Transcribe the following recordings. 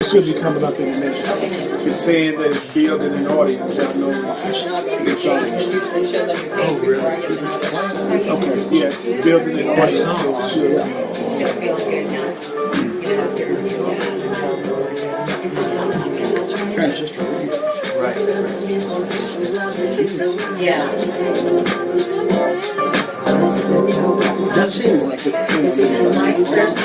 Should be coming up in a minute. It's saying that it's building an audience. I know. It shows on your page before I get the notice. Okay, yes, building an audience. So it should. Still feels good now. Yeah. That seems like it's My first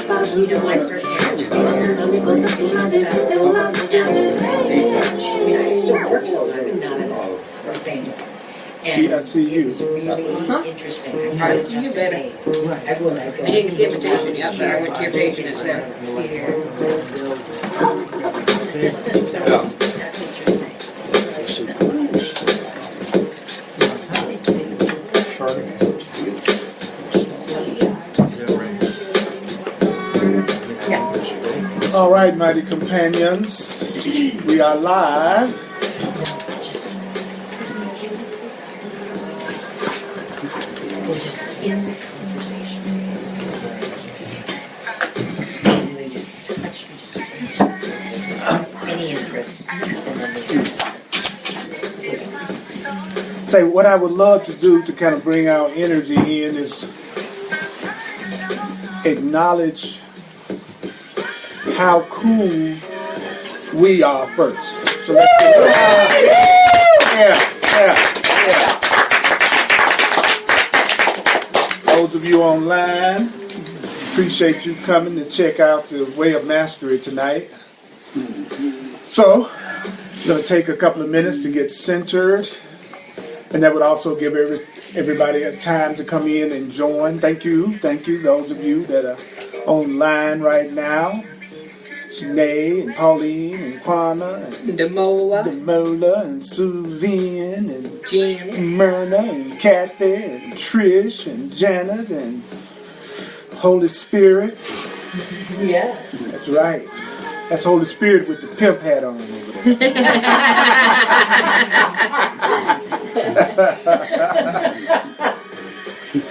See, I see you. Really interesting. I see you, baby. I didn't get the invitation yet, but I went to your page and it's there. That's interesting. All right, mighty companions, we are live. Any interest? Say, what I would love to do to kind of bring our energy in is acknowledge how cool we are first. So let's get Those of you online, appreciate you coming to check out the Way of Mastery tonight. So, I'm going to take a couple of minutes to get centered, and that would also give everybody a time to come in and join. Thank you, those of you that are online right now. Sinead and Pauline and Quana and Demola and Suzanne and Janet, Myrna and Kathy and Trish and Janet and Holy Spirit. Yeah. That's right. That's Holy Spirit with the pimp hat on over there.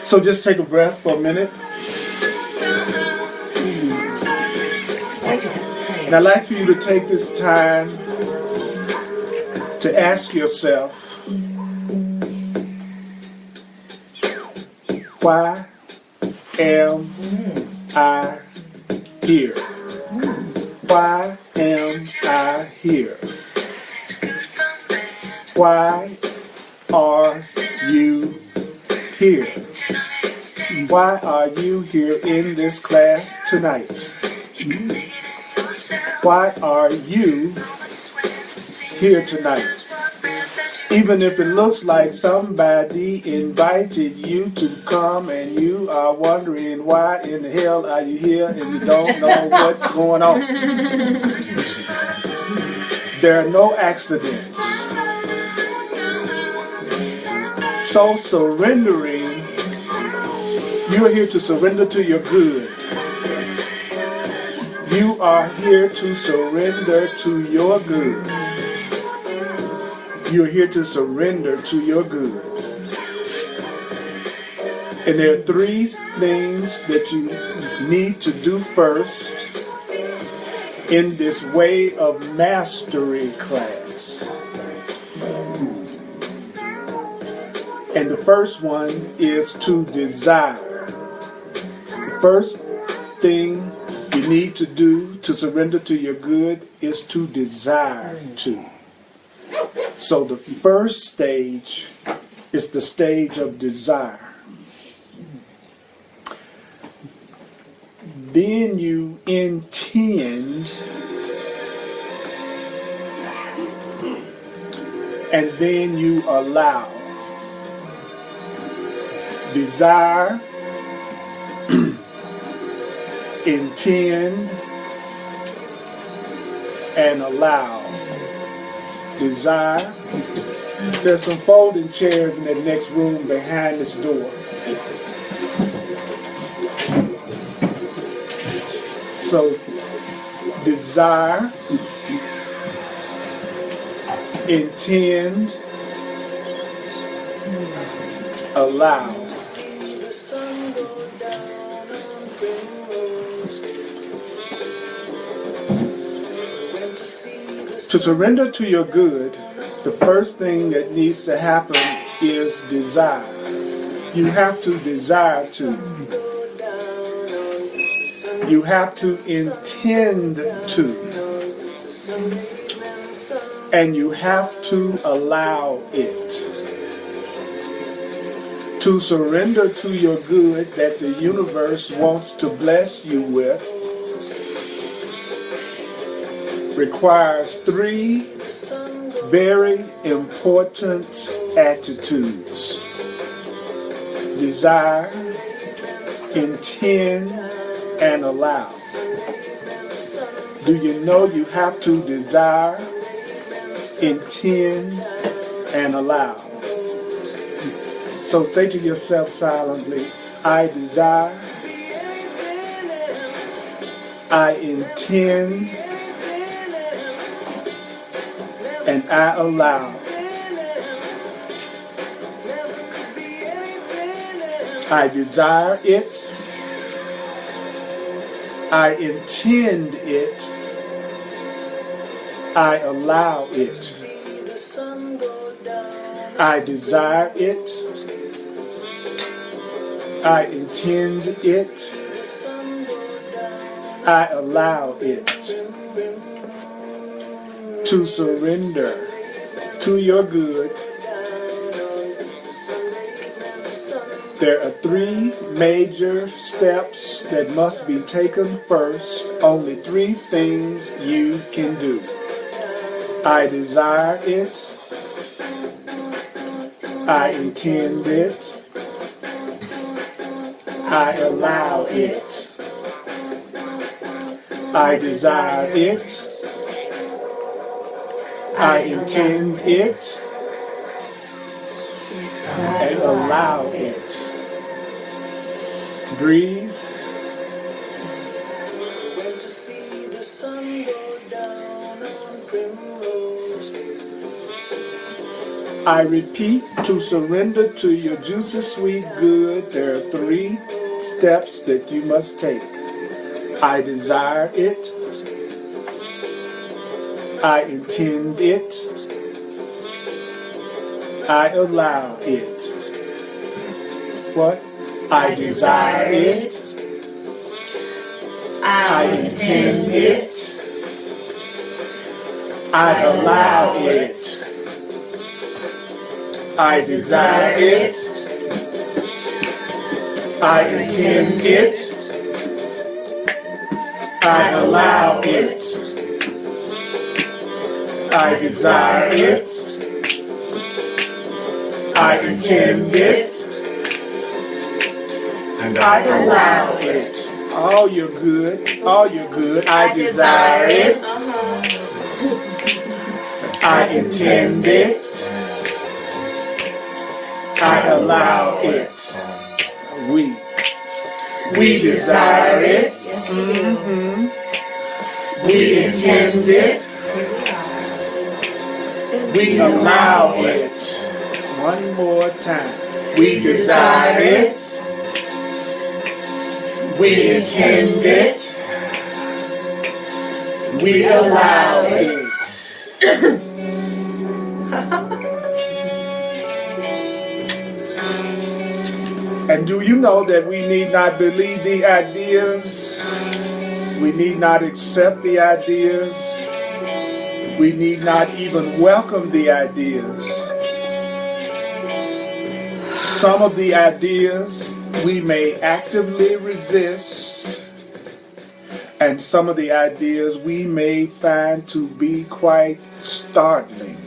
So just take a breath for a minute. And I'd like for you to take this time to ask yourself, why am I here? Why am I here? Why are you here? Why are you here in this class tonight? Why are you here tonight? Even if it looks like somebody invited you to come and you are wondering why in the hell are you here and you don't know what's going on. There are no accidents. So surrendering, you are here to surrender to your good. You are here to surrender to your good. You are here to surrender to your good. And there are three things that you need to do first in this Way of Mastery class. And the first one is to desire. The first thing you need to do to surrender to your good is to desire to. So the first stage is the stage of desire. Then you intend, and then you allow. Desire, intend, and allow. Desire. There's some folding chairs in that next room behind this door. So, desire, intend, allow. To surrender to your good, the first thing that needs to happen is desire. You have to desire to. You have to intend to. And you have to allow it. To surrender to your good that the universe wants to bless you with requires 3 very important attitudes: desire, intend, and allow. Do you know you have to desire, intend, and allow? So say to yourself silently, I desire, I intend, and I allow. I desire it, I intend it, I allow it. I desire it, I intend it, I allow it. To surrender to your good, there are 3 major steps that must be taken first. Only 3 things you can do. I desire it, I intend it, I allow it. I desire it, I intend it, and allow it. Breathe. I repeat, to surrender to your juicy sweet good, there are 3 steps that you must take. I desire it, I intend it, I allow it. What? I desire it, I intend it, I allow it. I desire it, I intend it, I allow it. I desire it, I intend it, and I allow it. All your good, all your good. I desire it, I intend it, I allow it. We desire it, we intend it, we allow it. One more time. We desire it, we intend it, we allow it. And do you know that we need not believe the ideas? We need not accept the ideas. We need not even welcome the ideas. Some of the ideas we may actively resist, and some of the ideas we may find to be quite startling.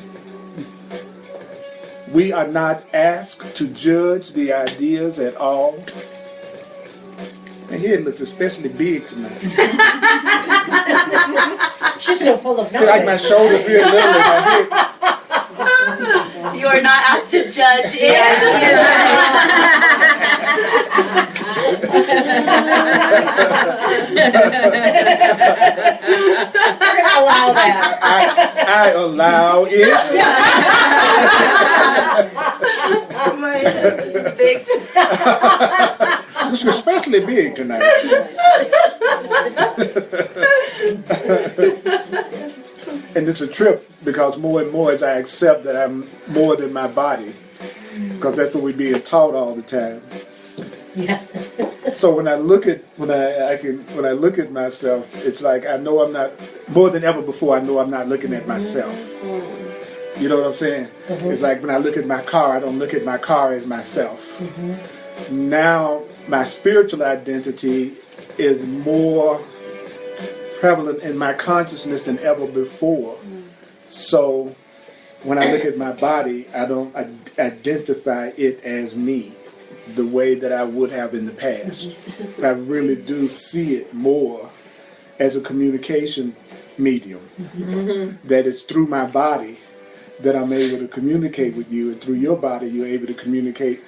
We are not asked to judge the ideas at all. And here it looks especially big tonight. She's so full of I feel like my shoulders real little in my head. You are not asked to judge it. Allow that. I allow it. Oh my big. It's especially big tonight. And it's a trip because more and more as I accept that I'm more than my body, because that's what we're being taught all the time. Yeah. So when I look at when I look at myself, it's like I know I'm not more than ever before. I know I'm not looking at myself. You know what I'm saying? It's like when I look at my car, I don't look at my car as myself. Now my spiritual identity is more prevalent in my consciousness than ever before. So when I look at my body, I don't identify it as me the way that I would have in the past. I really do see it more as a communication medium. That it's through my body that I'm able to communicate with you, and through your body you're able to communicate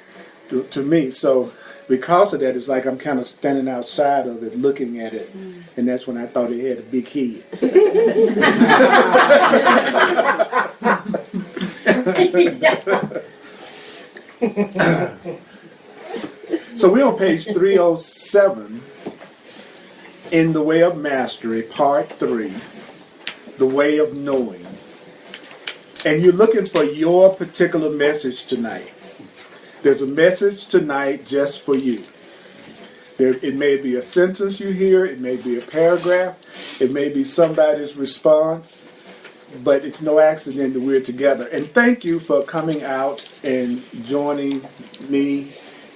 to me. So because of that, it's like I'm kind of standing outside of it, looking at it, and that's when I thought it had a big head. So we're on page 307 in The Way of Mastery, part 3, The Way of Knowing. And you're looking for your particular message tonight. There's a message tonight just for you. It may be a sentence you hear, it may be a paragraph, it may be somebody's response, but it's no accident that we're together. And thank you for coming out and joining me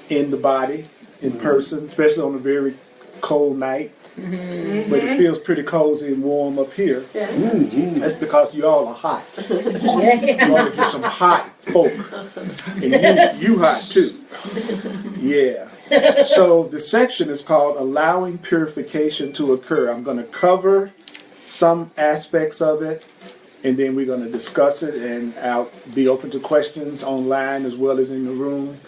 in the body, in person, especially on a very cold night. But it feels pretty cozy and warm up here. That's because you all are hot. You all are just some hot folk. And you hot too. Yeah. So the section is called Allowing Purification to Occur. I'm going to cover some aspects of it, and then we're going to discuss it, and I'll be open to questions online as well as in the room.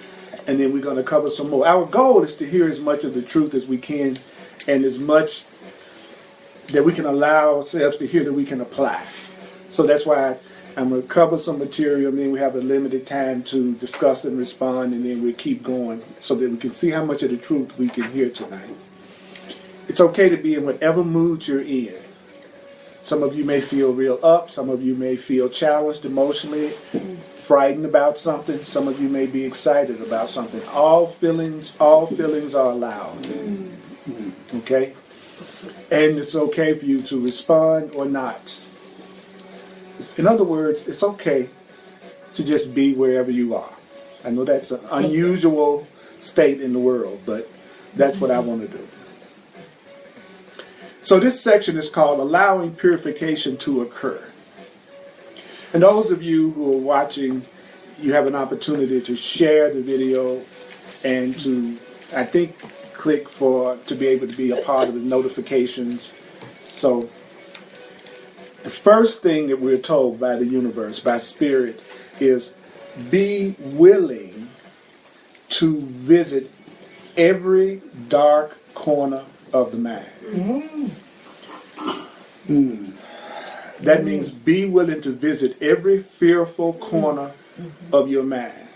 And then we're going to cover some more. Our goal is to hear as much of the truth as we can, and as much that we can allow ourselves to hear that we can apply. So that's why I'm going to cover some material, and then we have a limited time to discuss and respond, and then we'll keep going so that we can see how much of the truth we can hear tonight. It's okay to be in whatever mood you're in. Some of you may feel real up. Some of you may feel challenged emotionally, frightened about something. Some of you may be excited about something. All feelings are allowed. Okay? And it's okay for you to respond or not. In other words, it's okay to just be wherever you are. I know that's an unusual state in the world, but that's what I want to do. So this section is called Allowing Purification to Occur. And those of you who are watching, you have an opportunity to share the video and to, I think, click to be able to be a part of the notifications. So the first thing that we're told by the universe, by Spirit, is be willing to visit every dark corner of the mind. That means be willing to visit every fearful corner of your mind.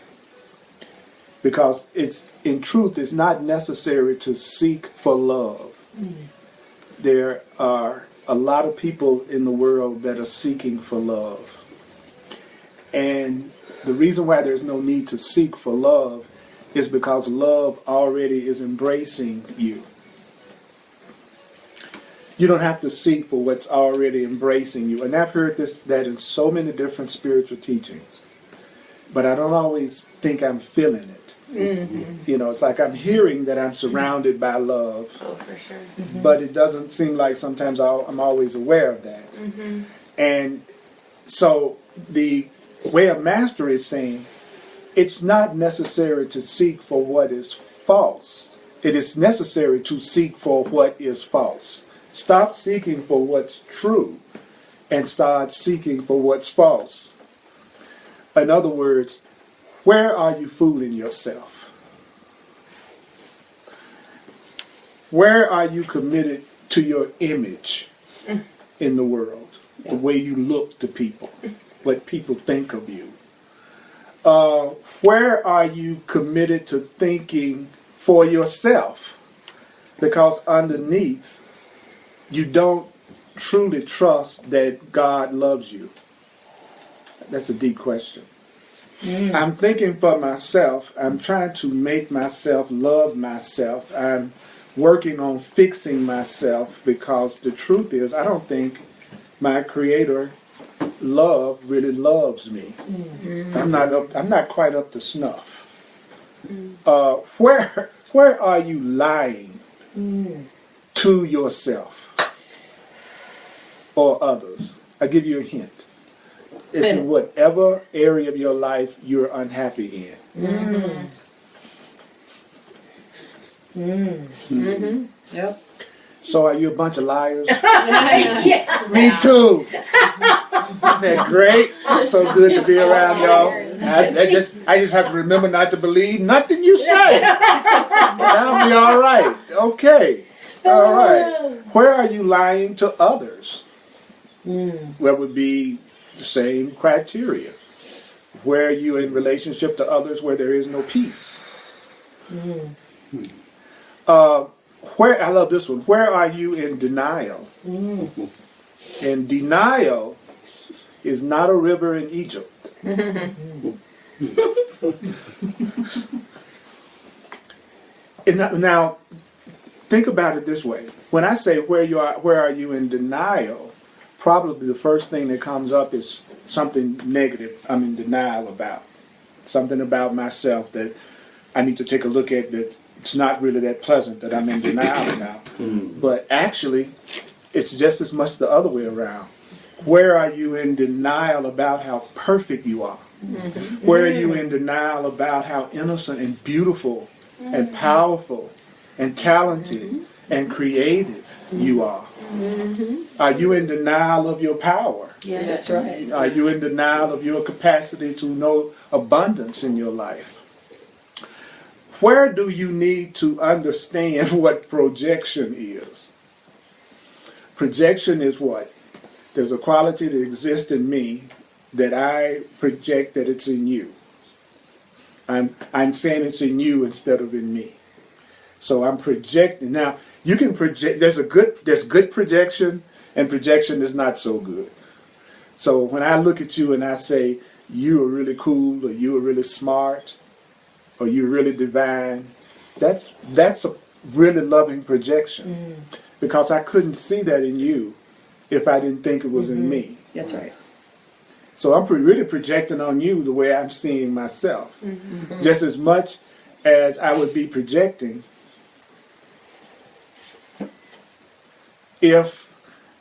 Because in truth, it's not necessary to seek for love. There are a lot of people in the world that are seeking for love. And the reason why there's no need to seek for love is because love already is embracing you. You don't have to seek for what's already embracing you. And I've heard that in so many different spiritual teachings. But I don't always think I'm feeling it. You know, it's like I'm hearing that I'm surrounded by love. Oh, for sure. But it doesn't seem like sometimes I'm always aware of that. And so the Way of Mastery is saying it's not necessary to seek for what is false. It is necessary to seek for what is false. Stop seeking for what's true and start seeking for what's false. In other words, where are you fooling yourself? Where are you committed to your image in the world? The way you look to people, what people think of you. Where are you committed to thinking for yourself? Because underneath, you don't truly trust that God loves you? That's a deep question. I'm thinking for myself. I'm trying to make myself love myself. I'm working on fixing myself because the truth is I don't think my Creator really loves me. I'm not quite up to snuff. Where are you lying to yourself or others? I'll give you a hint. It's in whatever area of your life you're unhappy in. Yep. So are you a bunch of liars? Yeah. Me too. Isn't that great? So good to be around y'all. I just have to remember not to believe nothing you say. And I'll be all right. Okay. All right. Where are you lying to others? What would be the same criteria? Where are you in relationship to others where there is no peace? I love this one. Where are you in denial? And denial is not a river in Egypt. Now, think about it this way. When I say where are you in denial, probably the first thing that comes up is something negative I'm in denial about. Something about myself that I need to take a look at that it's not really that pleasant that I'm in denial about. But actually, it's just as much the other way around. Where are you in denial about how perfect you are? Where are you in denial about how innocent and beautiful and powerful and talented and creative you are? Are you in denial of your power? Yes. That's right. Are you in denial of your capacity to know abundance in your life? Where do you need to understand what projection is? Projection is what? There's a quality that exists in me that I project that it's in you. I'm saying it's in you instead of in me. So I'm projecting. Now, you can project, there's good projection, and projection is not so good. So when I look at you and I say, you are really cool, or you are really smart, or you're really divine, that's a really loving projection. Because I couldn't see that in you if I didn't think it was in me. That's right. So I'm really projecting on you the way I'm seeing myself. Just as much as I would be projecting if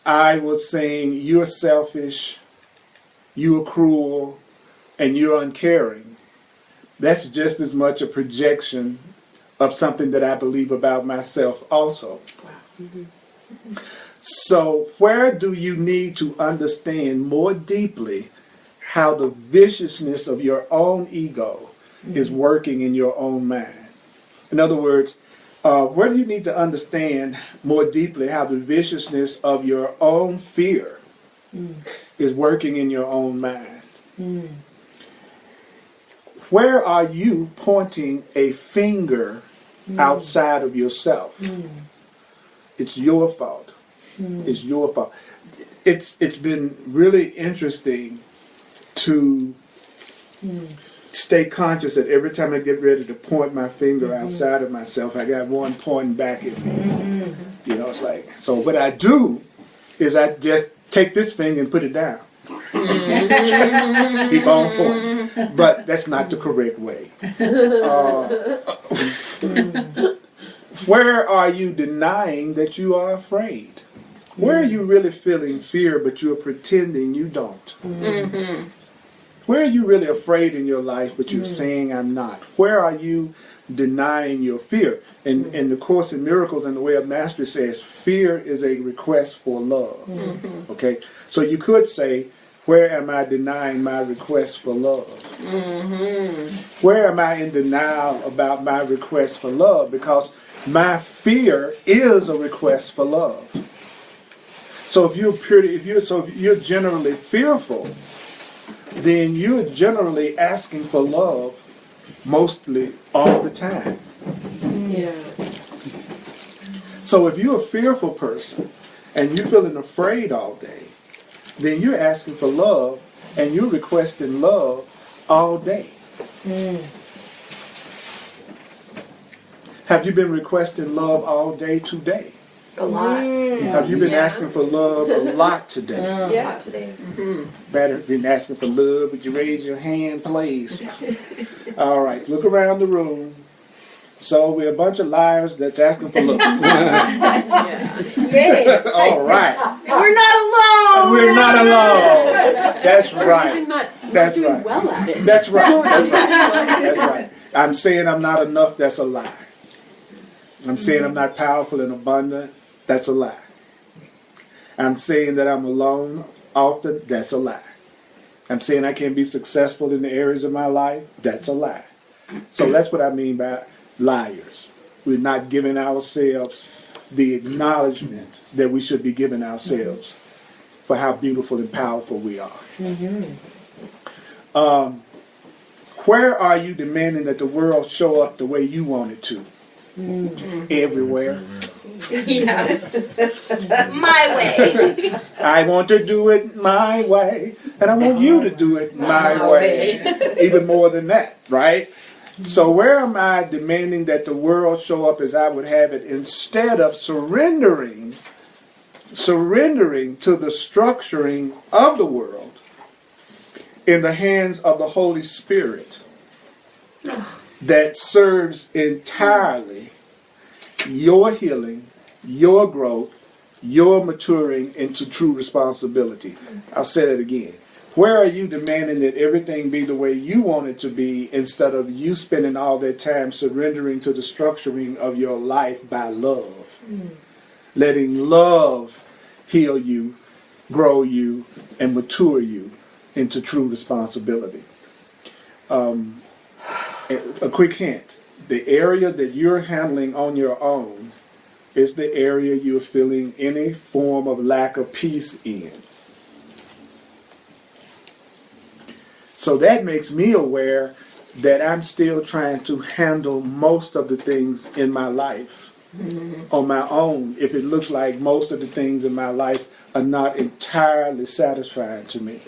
I was saying you're selfish, you're cruel, and you're uncaring. That's just as much a projection of something that I believe about myself also. So where do you need to understand more deeply how the viciousness of your own ego is working in your own mind? In other words, where do you need to understand more deeply how the viciousness of your own fear is working in your own mind? Where are you pointing a finger outside of yourself? It's your fault. It's your fault. It's been really interesting to stay conscious that every time I get ready to point my finger outside of myself, I got one pointing back at me. You know, it's like, so what I do is I just take this finger and put it down. Keep on pointing. But that's not the correct way. Where are you denying that you are afraid? Where are you really feeling fear, but you're pretending you don't? Where are you really afraid in your life, but you're saying I'm not? Where are you denying your fear? And the Course in Miracles and the Way of Mastery says fear is a request for love. Okay? So you could say, where am I denying my request for love? Where am I in denial about my request for love? Because my fear is a request for love. So if you're generally fearful, then you're generally asking for love mostly all the time. So if you're a fearful person and you're feeling afraid all day, then you're asking for love and you're requesting love all day. Have you been requesting love all day today? A lot. Have you been asking for love a lot today? Yeah, today. Better been asking for love. Would you raise your hand, please? All right, look around the room. So we're a bunch of liars that's asking for love. Yay. All right. We're not alone. We're not alone. That's Or even right. not That's doing right. well at it. That's right. That's right. That's right. I'm saying I'm not enough. That's a lie. I'm saying I'm not powerful and abundant. That's a lie. I'm saying that I'm alone often. That's a lie. I'm saying I can't be successful in the areas of my life. That's a lie. So that's what I mean by liars. We're not giving ourselves the acknowledgement that we should be giving ourselves for how beautiful and powerful we are. Where are you demanding that the world show up the way you want it to? Everywhere. Yeah. My way. I want to do it my way, and I want you to do it my way. Even more than that, right? So where am I demanding that the world show up as I would have it instead of surrendering to the structuring of the world in the hands of the Holy Spirit that serves entirely your healing, your growth, your maturing into true responsibility? I'll say that again. Where are you demanding that everything be the way you want it to be instead of you spending all that time surrendering to the structuring of your life by love? Letting love heal you, grow you, and mature you into true responsibility. A quick hint. The area that you're handling on your own is the area you're feeling any form of lack of peace in. So that makes me aware that I'm still trying to handle most of the things in my life on my own, if it looks like most of the things in my life are not entirely satisfying to me.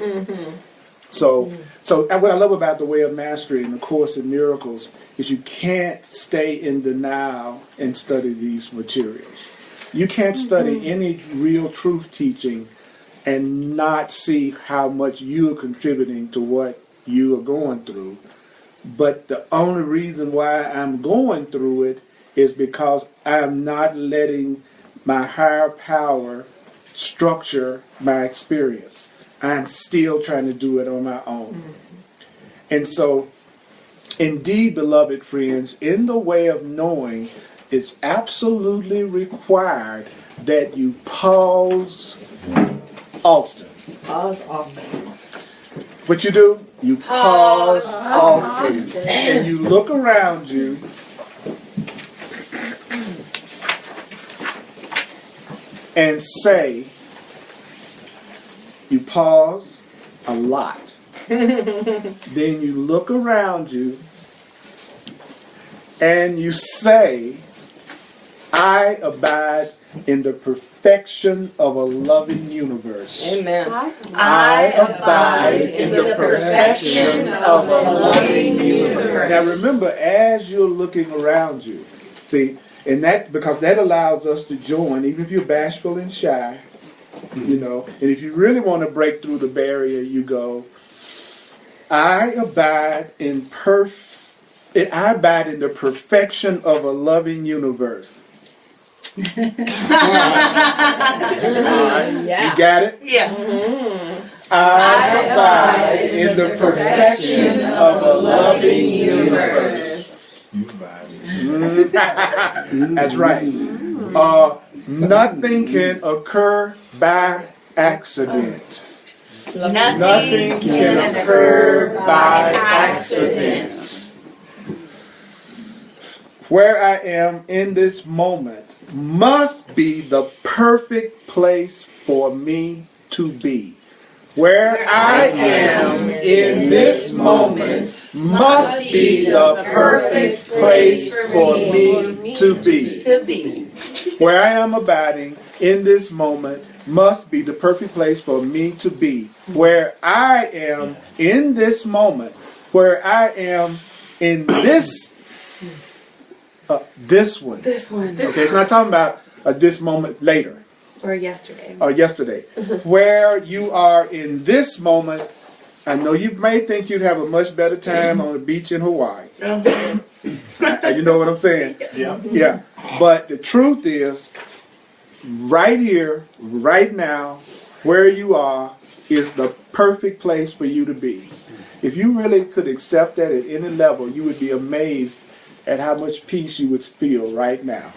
So what I love about the Way of Mastery and the Course in Miracles is you can't stay in denial and study these materials. You can't study any real truth teaching and not see how much you are contributing to what you are going through. But the only reason why I'm going through it is because I'm not letting my higher power structure my experience. I'm still trying to do it on my own. And so, indeed, beloved friends, in the way of knowing, it's absolutely required that you pause often. Pause often. What you do? You pause often. And you look around you and say, you pause a lot. Then you look around you and you say, I abide in the perfection of a loving universe. Amen. I abide in the perfection of a loving universe. Now remember, as you're looking around you, see, and that, because that allows us to join, even if you're bashful and shy, you know, and if you really want to break through the barrier, you go, I abide in the perfection of a loving universe. Yeah. You got it? Yeah. I abide in the perfection of a loving universe. That's right. Nothing can occur by accident. Nothing can occur by accident. Where I am in this moment must be the perfect place for me to be. Where I am in this moment must be the perfect place for me to be. Where I am abiding in this moment must be the perfect place for me to be. Where I am in this moment, where I am in this one. This one. Okay, it's not talking about this moment later. Or yesterday. Or yesterday. Where you are in this moment, I know you may think you'd have a much better time on the beach in Hawaii. You know what I'm saying? Yeah. Yeah. But the truth is, right here, right now, where you are, is the perfect place for you to be. If you really could accept that at any level, you would be amazed at how much peace you would feel right now.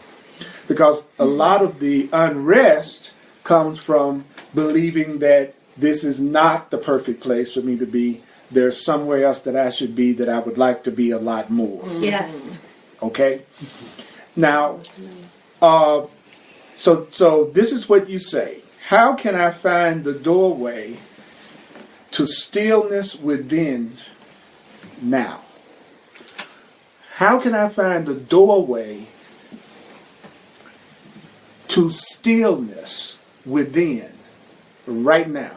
Because a lot of the unrest comes from believing that this is not the perfect place for me to be. There's somewhere else that I should be that I would like to be a lot more. Yes. Okay? Now, so this is what you say. How can I find the doorway to stillness within now? How can I find the doorway to stillness within right now?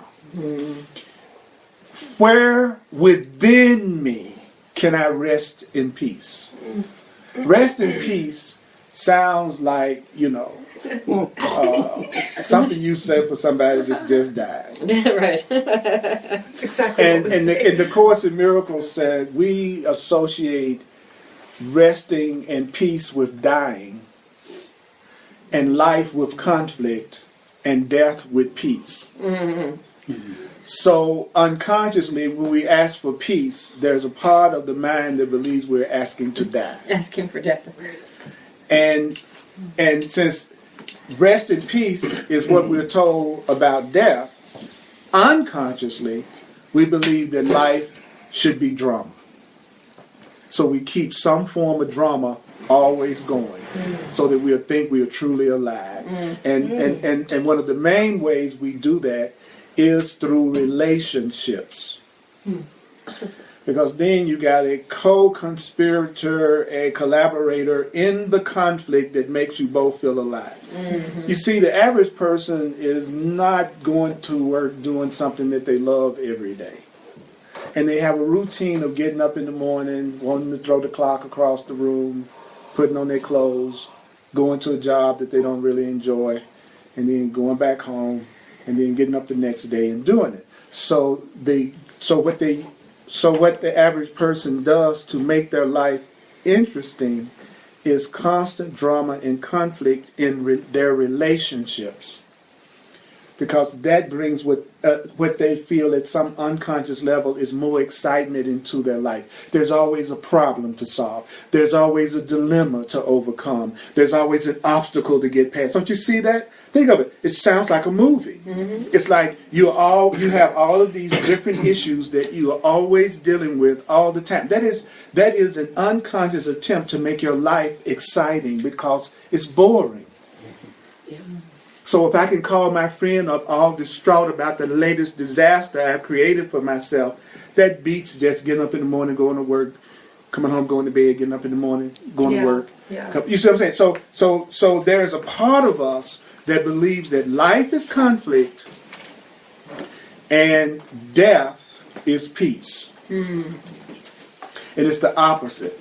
Where within me can I rest in peace? Rest in peace sounds like, something you said for somebody that's just died. Right. That's exactly And, what we and, the Course in Miracles said we associate resting in peace with dying, and life with conflict, and death with peace. So unconsciously, when we ask for peace, there's a part of the mind that believes we're asking to die. Asking for death. And since rest in peace is what we're told about death, unconsciously, we believe that life should be drama. So we keep some form of drama always going so that we'll think we are truly alive. And one of the main ways we do that is through relationships. Because then you got a co-conspirator, a collaborator in the conflict that makes you both feel alive. You see, the average person is not going to work doing something that they love every day. And they have a routine of getting up in the morning, wanting to throw the clock across the room, putting on their clothes, going to a job that they don't really enjoy, and then going back home, and then getting up the next day and doing it. So what the average person does to make their life interesting is constant drama and conflict in their relationships. Because that brings what they feel at some unconscious level is more excitement into their life. There's always a problem to solve. There's always a dilemma to overcome. There's always an obstacle to get past. Don't you see that? Think of it. It sounds like a movie. It's like you have all of these different issues that you are always dealing with all the time. That is an unconscious attempt to make your life exciting because it's boring. So if I can call my friend up all distraught about the latest disaster I've created for myself, that beats just getting up in the morning, going to work, coming home, going to bed, getting up in the morning, going to work. Yeah. You see what I'm saying? So there's a part of us that believes that life is conflict and death is peace. And it's the opposite.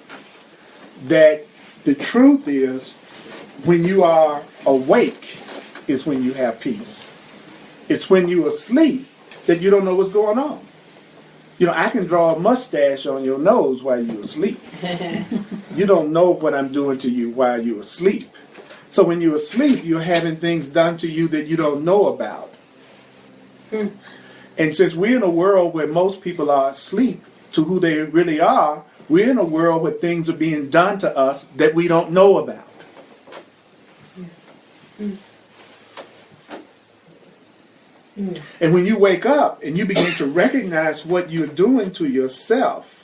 That the truth is, when you are awake, is when you have peace. It's when you're asleep that you don't know what's going on. I can draw a mustache on your nose while you're asleep. You don't know what I'm doing to you while you're asleep. So when you're asleep, you're having things done to you that you don't know about. And since we're in a world where most people are asleep to who they really are, we're in a world where things are being done to us that we don't know about. And when you wake up and you begin to recognize what you're doing to yourself,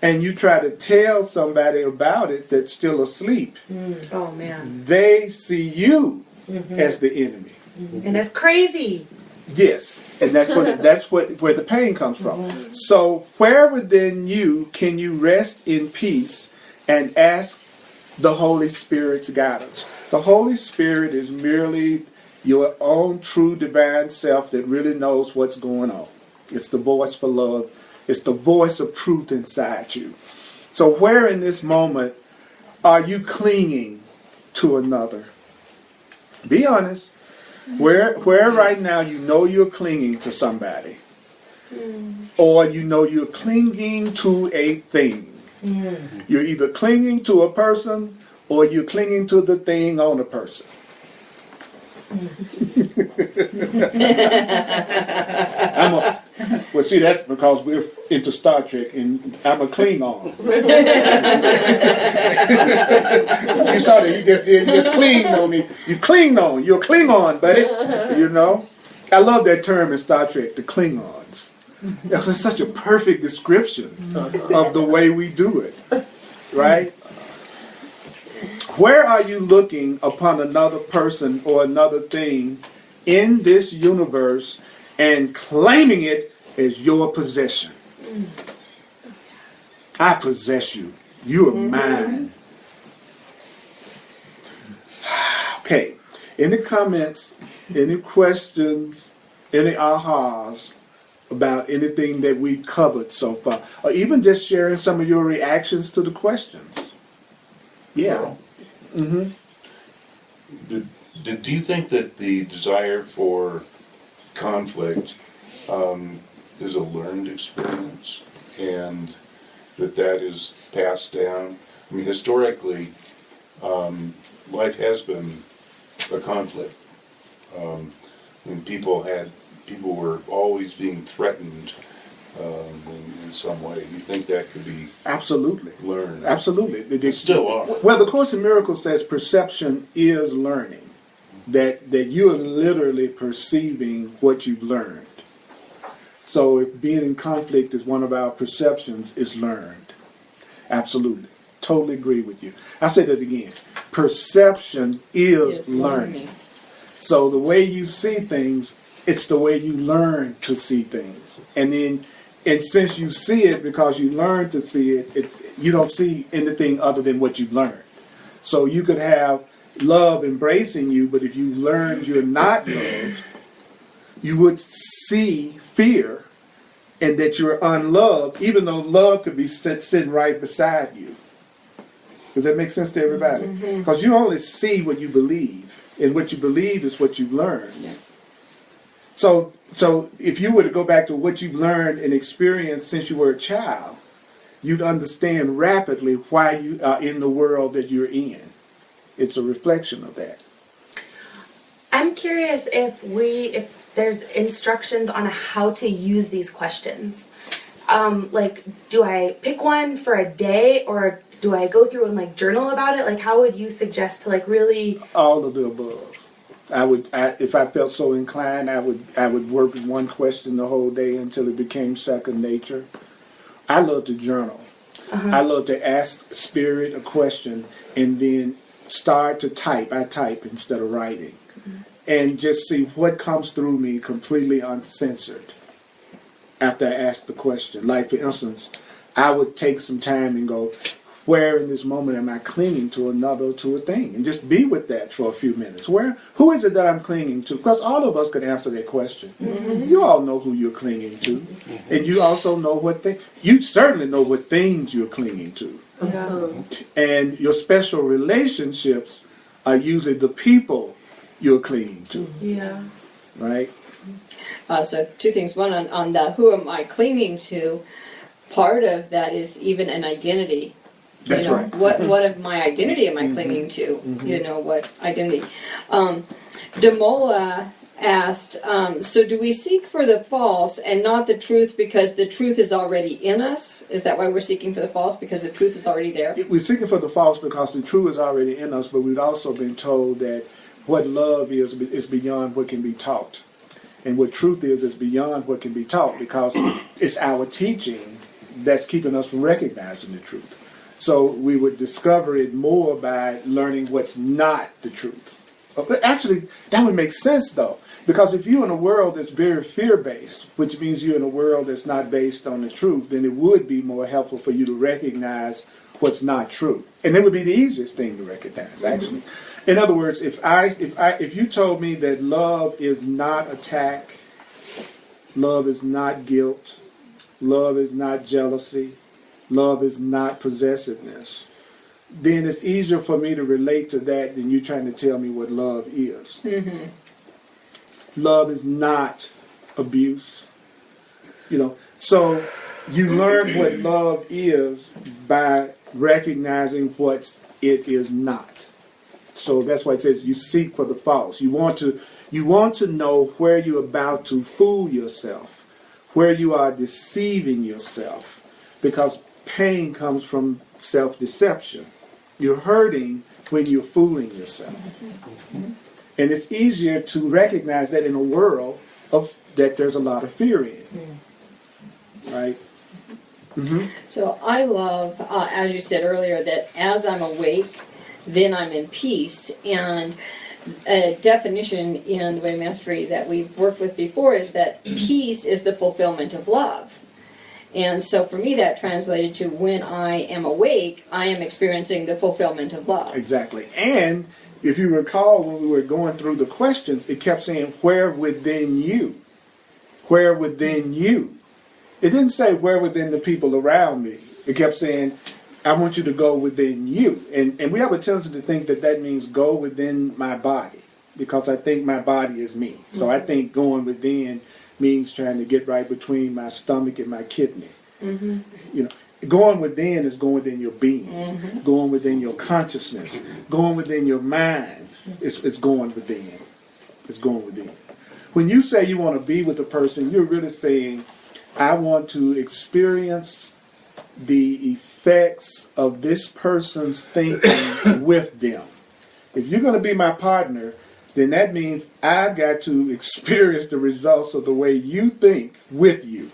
and you try to tell somebody about it that's still asleep, Oh man. they see you as the enemy. And it's crazy. Yes. And where the pain comes from. So where within you can you rest in peace and ask the Holy Spirit's guidance? The Holy Spirit is merely your own true divine self that really knows what's going on. It's the voice for love. It's the voice of truth inside you. So where in this moment are you clinging to another? Be honest. Where right now you know you're clinging to somebody. Or you know you're clinging to a thing. You're either clinging to a person or you're clinging to the thing on a person. Well, see, that's because we're into Star Trek, and I'm a Klingon. You saw that he just clinged on me. You clinged on. You're a Klingon, buddy. You know, I love that term in Star Trek, the Klingons. That's such a perfect description of the way we do it, right? Where are you looking upon another person or another thing in this universe and claiming it as your possession? I possess you. You are mine. Okay. Any comments, any questions, any ahas about anything that we've covered so far? Or even just sharing some of your reactions to the questions? Yeah. Mm-hmm. Do you think that the desire for conflict is a learned experience, and that is passed down? I mean, historically, life has been a conflict. And people were always being threatened in some way. Do you think that could be Absolutely learned? Absolutely. They still are. Well, the Course in Miracles says perception is learning. That you are literally perceiving what you've learned. So if being in conflict is one of our perceptions, it's learned. Absolutely. Totally agree with you. I say that again. Perception is learning. So the way you see things, it's the way you learn to see things. And since you see it because you learn to see it, you don't see anything other than what you've learned. So you could have love embracing you, but if you learned you're not loved, you would see fear and that you're unloved, even though love could be sitting right beside you. Does that make sense to everybody? Because you only see what you believe, and what you believe is what you've learned. Yeah. So if you were to go back to what you've learned and experienced since you were a child, you'd understand rapidly why you are in the world that you're in. It's a reflection of that. I'm curious if there's instructions on how to use these questions. Like, do I pick one for a day, or do I go through and journal about it? How would you suggest to really? All of the above. If I felt so inclined, I would work with one question the whole day until it became second nature. I love to journal. I love to ask Spirit a question and then start to type. I type instead of writing. And just see what comes through me completely uncensored after I ask the question. Like, for instance, I would take some time and go, where in this moment am I clinging to another, to a thing? And just be with that for a few minutes. Who is it that I'm clinging to? Because all of us could answer that question. You all know who you're clinging to. And you also know what you certainly know what things you're clinging to. And your special relationships are usually the people you're clinging to. Yeah. Right? So two things. One on the who am I clinging to, part of that is even an identity. That's right. What of my identity am I clinging to? What identity? Demola asked, so do we seek for the false and not the truth because the truth is already in us? Is that why we're seeking for the false? Because the truth is already there? We're seeking for the false because the truth is already in us, but we've also been told that what love is beyond what can be taught. And what truth is beyond what can be taught, because it's our teaching that's keeping us from recognizing the truth. So we would discover it more by learning what's not the truth. But actually, that would make sense though. Because if you're in a world that's very fear-based, which means you're in a world that's not based on the truth, then it would be more helpful for you to recognize what's not true. And it would be the easiest thing to recognize, actually. In other words, if you told me that love is not attack, love is not guilt, love is not jealousy, love is not possessiveness, then it's easier for me to relate to that than you trying to tell me what love is. Mm-hmm. Love is not abuse. So you learn what love is by recognizing what it is not. So that's why it says you seek for the false. You want to know where you're about to fool yourself, where you are deceiving yourself, because pain comes from self-deception. You're hurting when you're fooling yourself. And it's easier to recognize that in a world that there's a lot of fear in. Right? Mm-hmm. So I love, as you said earlier, that as I'm awake, then I'm in peace. And a definition in the Way of Mastery that we've worked with before is that peace is the fulfillment of love. And so for me that translated to when I am awake, I am experiencing the fulfillment of love. Exactly. And if you recall when we were going through the questions, it kept saying, where within you? Where within you? It didn't say where within the people around me. It kept saying, I want you to go within you. And we have a tendency to think that means go within my body, because I think my body is me. So I think going within means trying to get right between my stomach and my kidney. Mm-hmm. Going within is going within your being, going within your consciousness, going within your mind. It's going within. It's going within. When you say you want to be with a person, you're really saying, I want to experience the effects of this person's thinking with them. If you're going to be my partner, then that means I've got to experience the results of the way you think with you.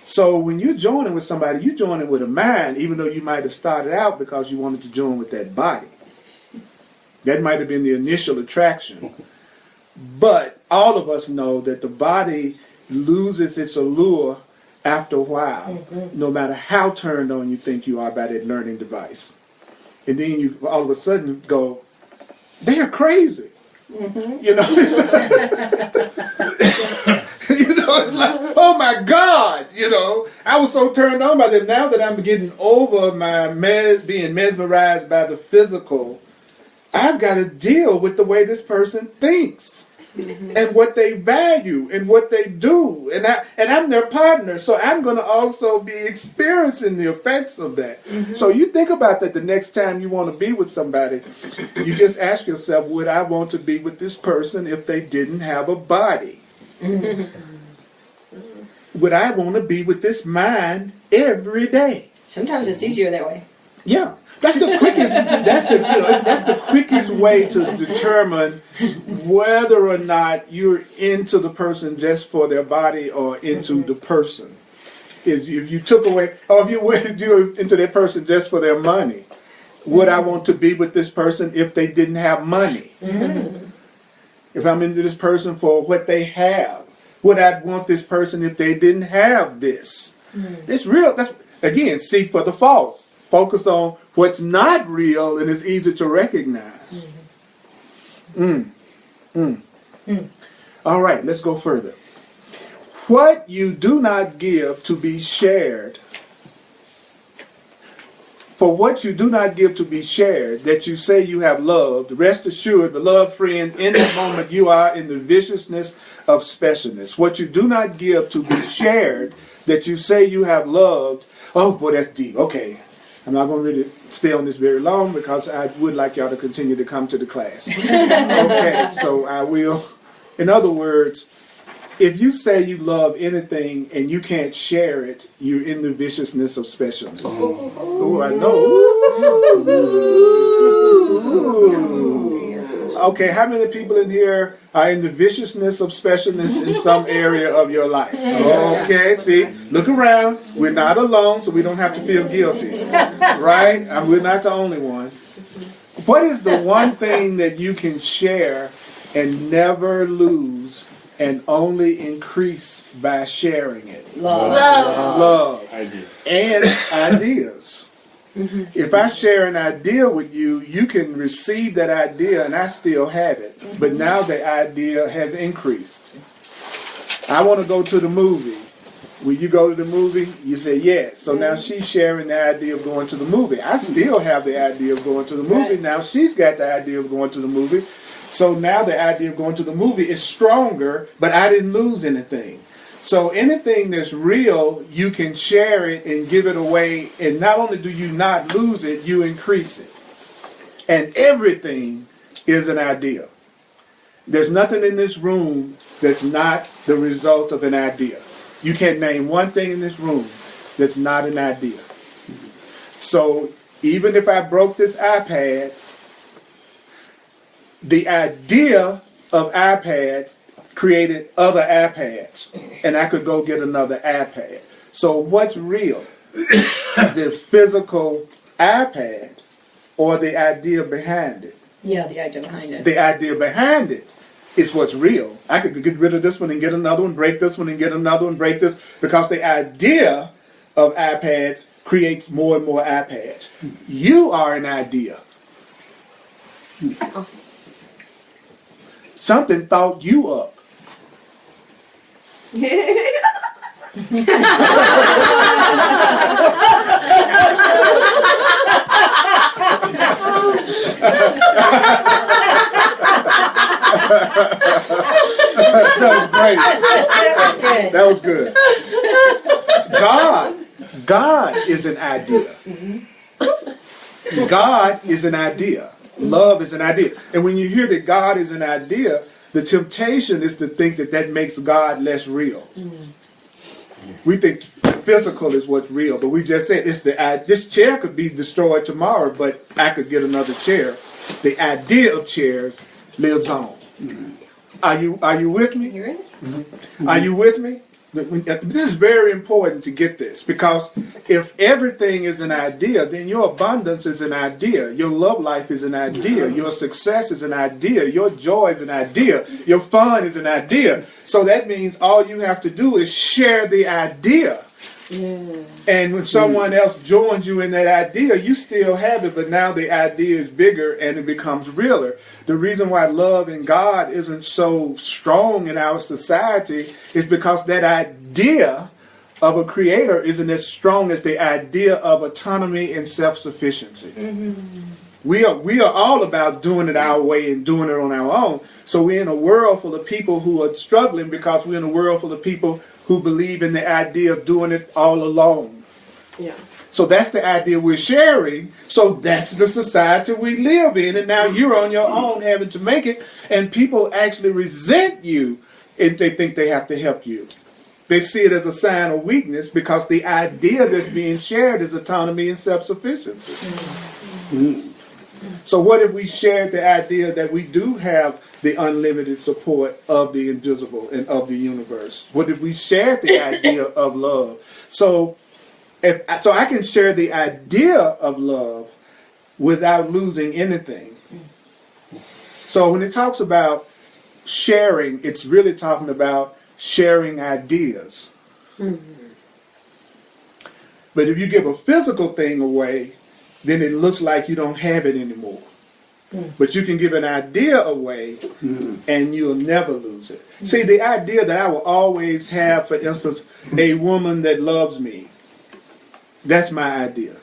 So when you're joining with somebody, you're joining with a mind, even though you might have started out because you wanted to join with that body. That might have been the initial attraction. But all of us know that the body loses its allure after a while, no matter how turned on you think you are by that learning device. And then you all of a sudden go, they're crazy. It's like, oh my God, I was so turned on by them. Now that I'm getting over my being mesmerized by the physical, I've got to deal with the way this person thinks and what they value and what they do. And I'm their partner, so I'm going to also be experiencing the effects of that. So you think about that the next time you want to be with somebody, you just ask yourself, would I want to be with this person if they didn't have a body? Would I want to be with this mind every day? Sometimes it's easier that way. Yeah. That's the quickest. That's the quickest way to determine whether or not you're into the person just for their body or into the person. Is if you took away, or if you're into that person just for their money, would I want to be with this person if they didn't have money? If I'm into this person for what they have, would I want this person if they didn't have this? It's real. That's again, seek for the false. Focus on what's not real and it's easy to recognize. All right, let's go further. What you do not give to be shared, for what you do not give to be shared, that you say you have loved, rest assured, beloved friend, in that moment you are in the viciousness of specialness. What you do not give to be shared, that you say you have loved, oh boy, that's deep. Okay. I'm not going to really stay on this very long because I would like y'all to continue to come to the class. Okay, so I will. In other words, if you say you love anything and you can't share it, you're in the viciousness of specialness. Oh, I know. Ooh. Okay, how many people in here are in the viciousness of specialness in some area of your life? Okay, see, look around. We're not alone, so we don't have to feel guilty. Right? We're not the only one. What is the one thing that you can share and never lose and only increase by sharing it? Love. Love Idea. and ideas. If I share an idea with you, you can receive that idea and I still have it. But now the idea has increased. I want to go to the movie. Will you go to the movie? You say yes. So now she's sharing the idea of going to the movie. I still have the idea of going to the movie. Right. Now she's got the idea of going to the movie. So now the idea of going to the movie is stronger, but I didn't lose anything. So anything that's real, you can share it and give it away. And not only do you not lose it, you increase it. And everything is an idea. There's nothing in this room that's not the result of an idea. You can't name one thing in this room that's not an idea. So even if I broke this iPad, the idea of iPads created other iPads, and I could go get another iPad. So what's real? The physical iPad or the idea behind it? Yeah, the idea behind it. The idea behind it is what's real. I could get rid of this one and get another one, break this one and get another one, break this, because the idea of iPads creates more and more iPads. You are an idea. Awesome. Something thought you up. That was great. That was good. God is an idea. God is an idea. Love is an idea. And when you hear that God is an idea, the temptation is to think that that makes God less real. We think physical is what's real, but we just said this chair could be destroyed tomorrow, but I could get another chair. The idea of chairs lives on. Are you with me? You're it? Are you with me? This is very important to get this, because if everything is an idea, then your abundance is an idea, your love life is an idea, your success is an idea, your joy is an idea, your fun is an idea. So that means all you have to do is share the idea. And when someone else joins you in that idea, you still have it, but now the idea is bigger and it becomes realer. The reason why love and God isn't so strong in our society is because that idea of a creator isn't as strong as the idea of autonomy and self-sufficiency. We are all about doing it our way and doing it on our own. So we're in a world full of people who are struggling because we're in a world full of people who believe in the idea of doing it all alone. Yeah. So that's the idea we're sharing. So that's the society we live in. And now you're on your own having to make it. And people actually resent you if they think they have to help you. They see it as a sign of weakness because the idea that's being shared is autonomy and self-sufficiency. So what if we shared the idea that we do have the unlimited support of the invisible and of the universe? What if we shared the idea of love? So I can share the idea of love without losing anything. So when it talks about sharing, it's really talking about sharing ideas. But if you give a physical thing away, then it looks like you don't have it anymore. But you can give an idea away and you'll never lose it. See, the idea that I will always have, for instance, a woman that loves me, that's my idea.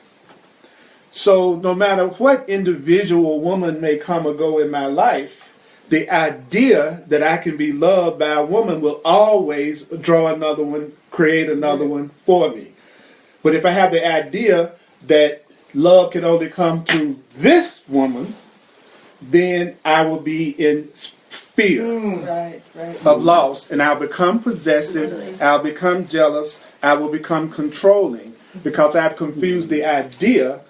So no matter what individual woman may come or go in my life, the idea that I can be loved by a woman will always draw another one, create another one for me. But if I have the idea that love can only come through this woman, then I will be in fear of loss, and I'll become possessive, I'll become jealous, I will become controlling, because I've confused the idea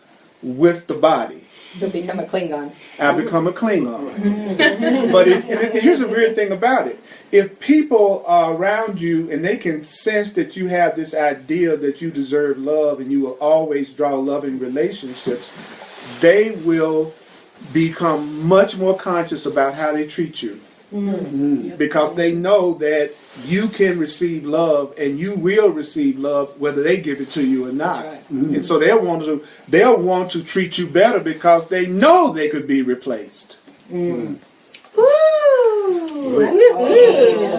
with the body. You'll become a Klingon. I become a Klingon. But here's the weird thing about it. If people are around you and they can sense that you have this idea that you deserve love and you will always draw loving relationships, they will become much more conscious about how they treat you. Because they know that you can receive love and you will receive love whether they give it to you or not. That's right. And so they'll want to treat you better because they know they could be replaced. Woo!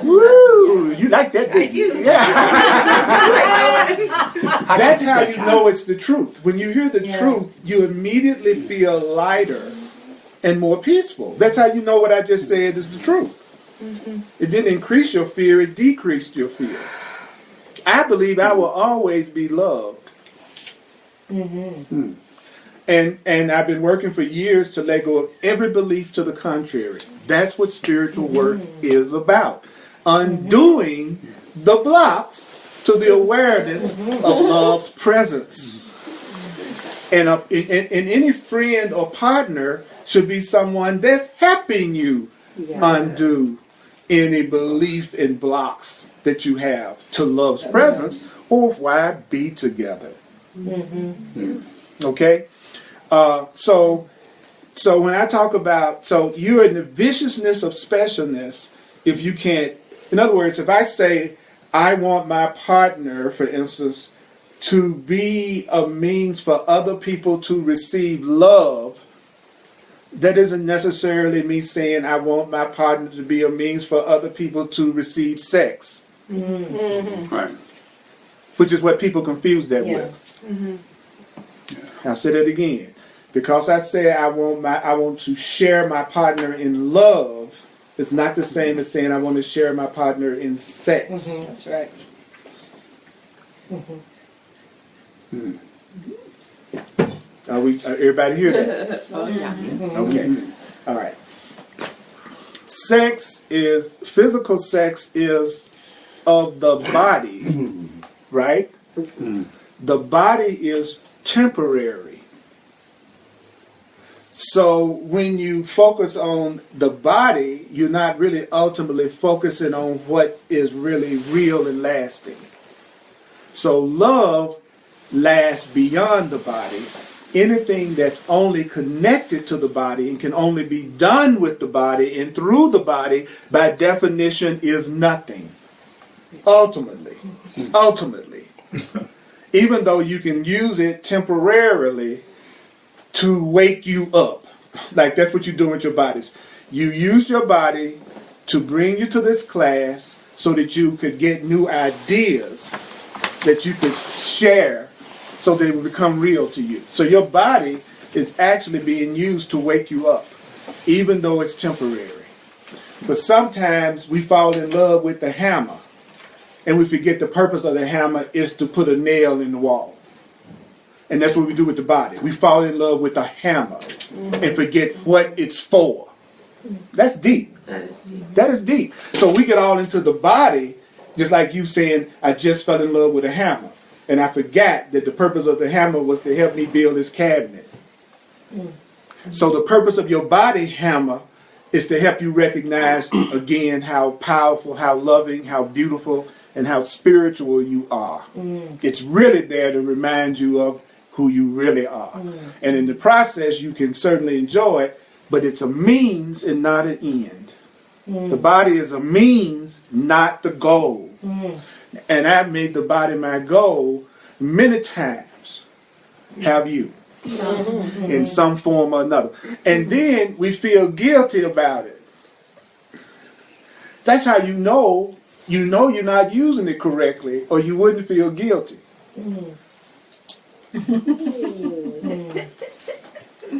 Woo! You like that, I didn't do. you? Yeah. That's how you know it's the truth. When you hear the truth, you immediately feel lighter and more peaceful. That's how you know what I just said is the truth. It didn't increase your fear, it decreased your fear. I believe I will always be loved. And I've been working for years to let go of every belief to the contrary. That's what spiritual work is about. Undoing the blocks to the awareness of love's presence. And any friend or partner should be someone that's helping you undo any belief in blocks that you have to love's presence, or why be together? Okay? So when I talk about, so you're in the viciousness of specialness if you can't, in other words, if I say I want my partner, for instance, to be a means for other people to receive love, that isn't necessarily me saying I want my partner to be a means for other people to receive sex. Right. Which is what people confuse that with. I'll say that again. Because I say I want to share my partner in love, it's not the same as saying I want to share my partner in sex. That's right. Everybody hear that? Oh, yeah. Okay. All right. Physical sex is of the body, right? The body is temporary. So when you focus on the body, you're not really ultimately focusing on what is really real and lasting. So love lasts beyond the body. Anything that's only connected to the body and can only be done with the body and through the body, by definition, is nothing. Ultimately. Even though you can use it temporarily to wake you up. Like that's what you do with your bodies. You use your body to bring you to this class so that you could get new ideas that you could share so that it will become real to you. So your body is actually being used to wake you up, even though it's temporary. But sometimes we fall in love with the hammer, and we forget the purpose of the hammer is to put a nail in the wall. And that's what we do with the body. We fall in love with the hammer and forget what it's for. That's deep. That is deep. So we get all into the body, just like you saying, I just fell in love with a hammer. And I forgot that the purpose of the hammer was to help me build this cabinet. So the purpose of your body hammer is to help you recognize again how powerful, how loving, how beautiful, and how spiritual you are. It's really there to remind you of who you really are. And in the process, you can certainly enjoy it, but it's a means and not an end. The body is a means, not the goal. And I've made the body my goal many times. Have you? In some form or another. And then we feel guilty about it. That's how you know you're not using it correctly, or you wouldn't feel guilty.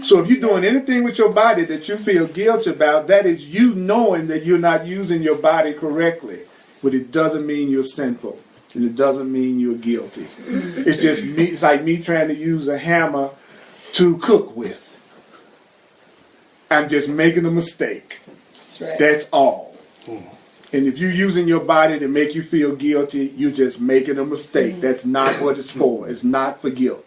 So if you're doing anything with your body that you feel guilty about, that is you knowing that you're not using your body correctly. But it doesn't mean you're sinful. And it doesn't mean you're guilty. It's just me. It's like me trying to use a hammer to cook with. I'm just making a mistake. That's right. That's all. And if you're using your body to make you feel guilty, you're just making a mistake. That's not what it's for. It's not for guilt.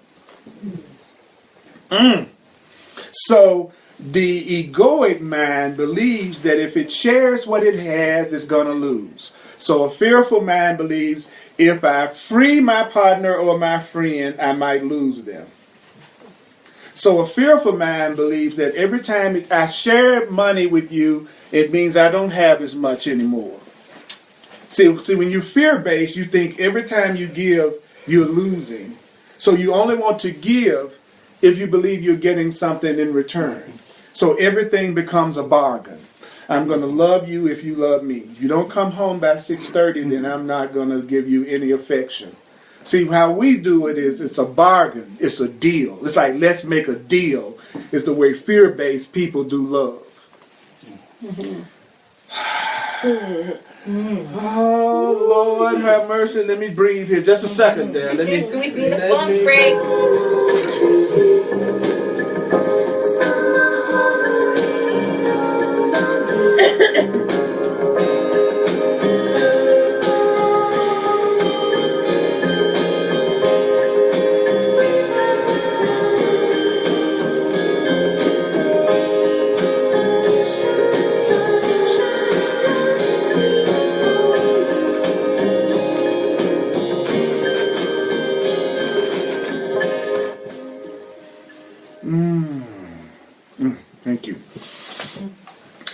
So the egoic mind believes that if it shares what it has, it's going to lose. So a fearful mind believes if I free my partner or my friend, I might lose them. So a fearful mind believes that every time I share money with you, it means I don't have as much anymore. See, when you fear-based, you think every time you give, you're losing. So you only want to give if you believe you're getting something in return. So everything becomes a bargain. I'm going to love you if you love me. You don't come home by 6:30, then I'm not going to give you any affection. See, how we do it is it's a bargain. It's a deal. It's like, let's make a deal. It's the way fear-based people do love. Oh, Lord, have mercy. Let me breathe here. Just a second there. Let me. We need a long break. Thank you.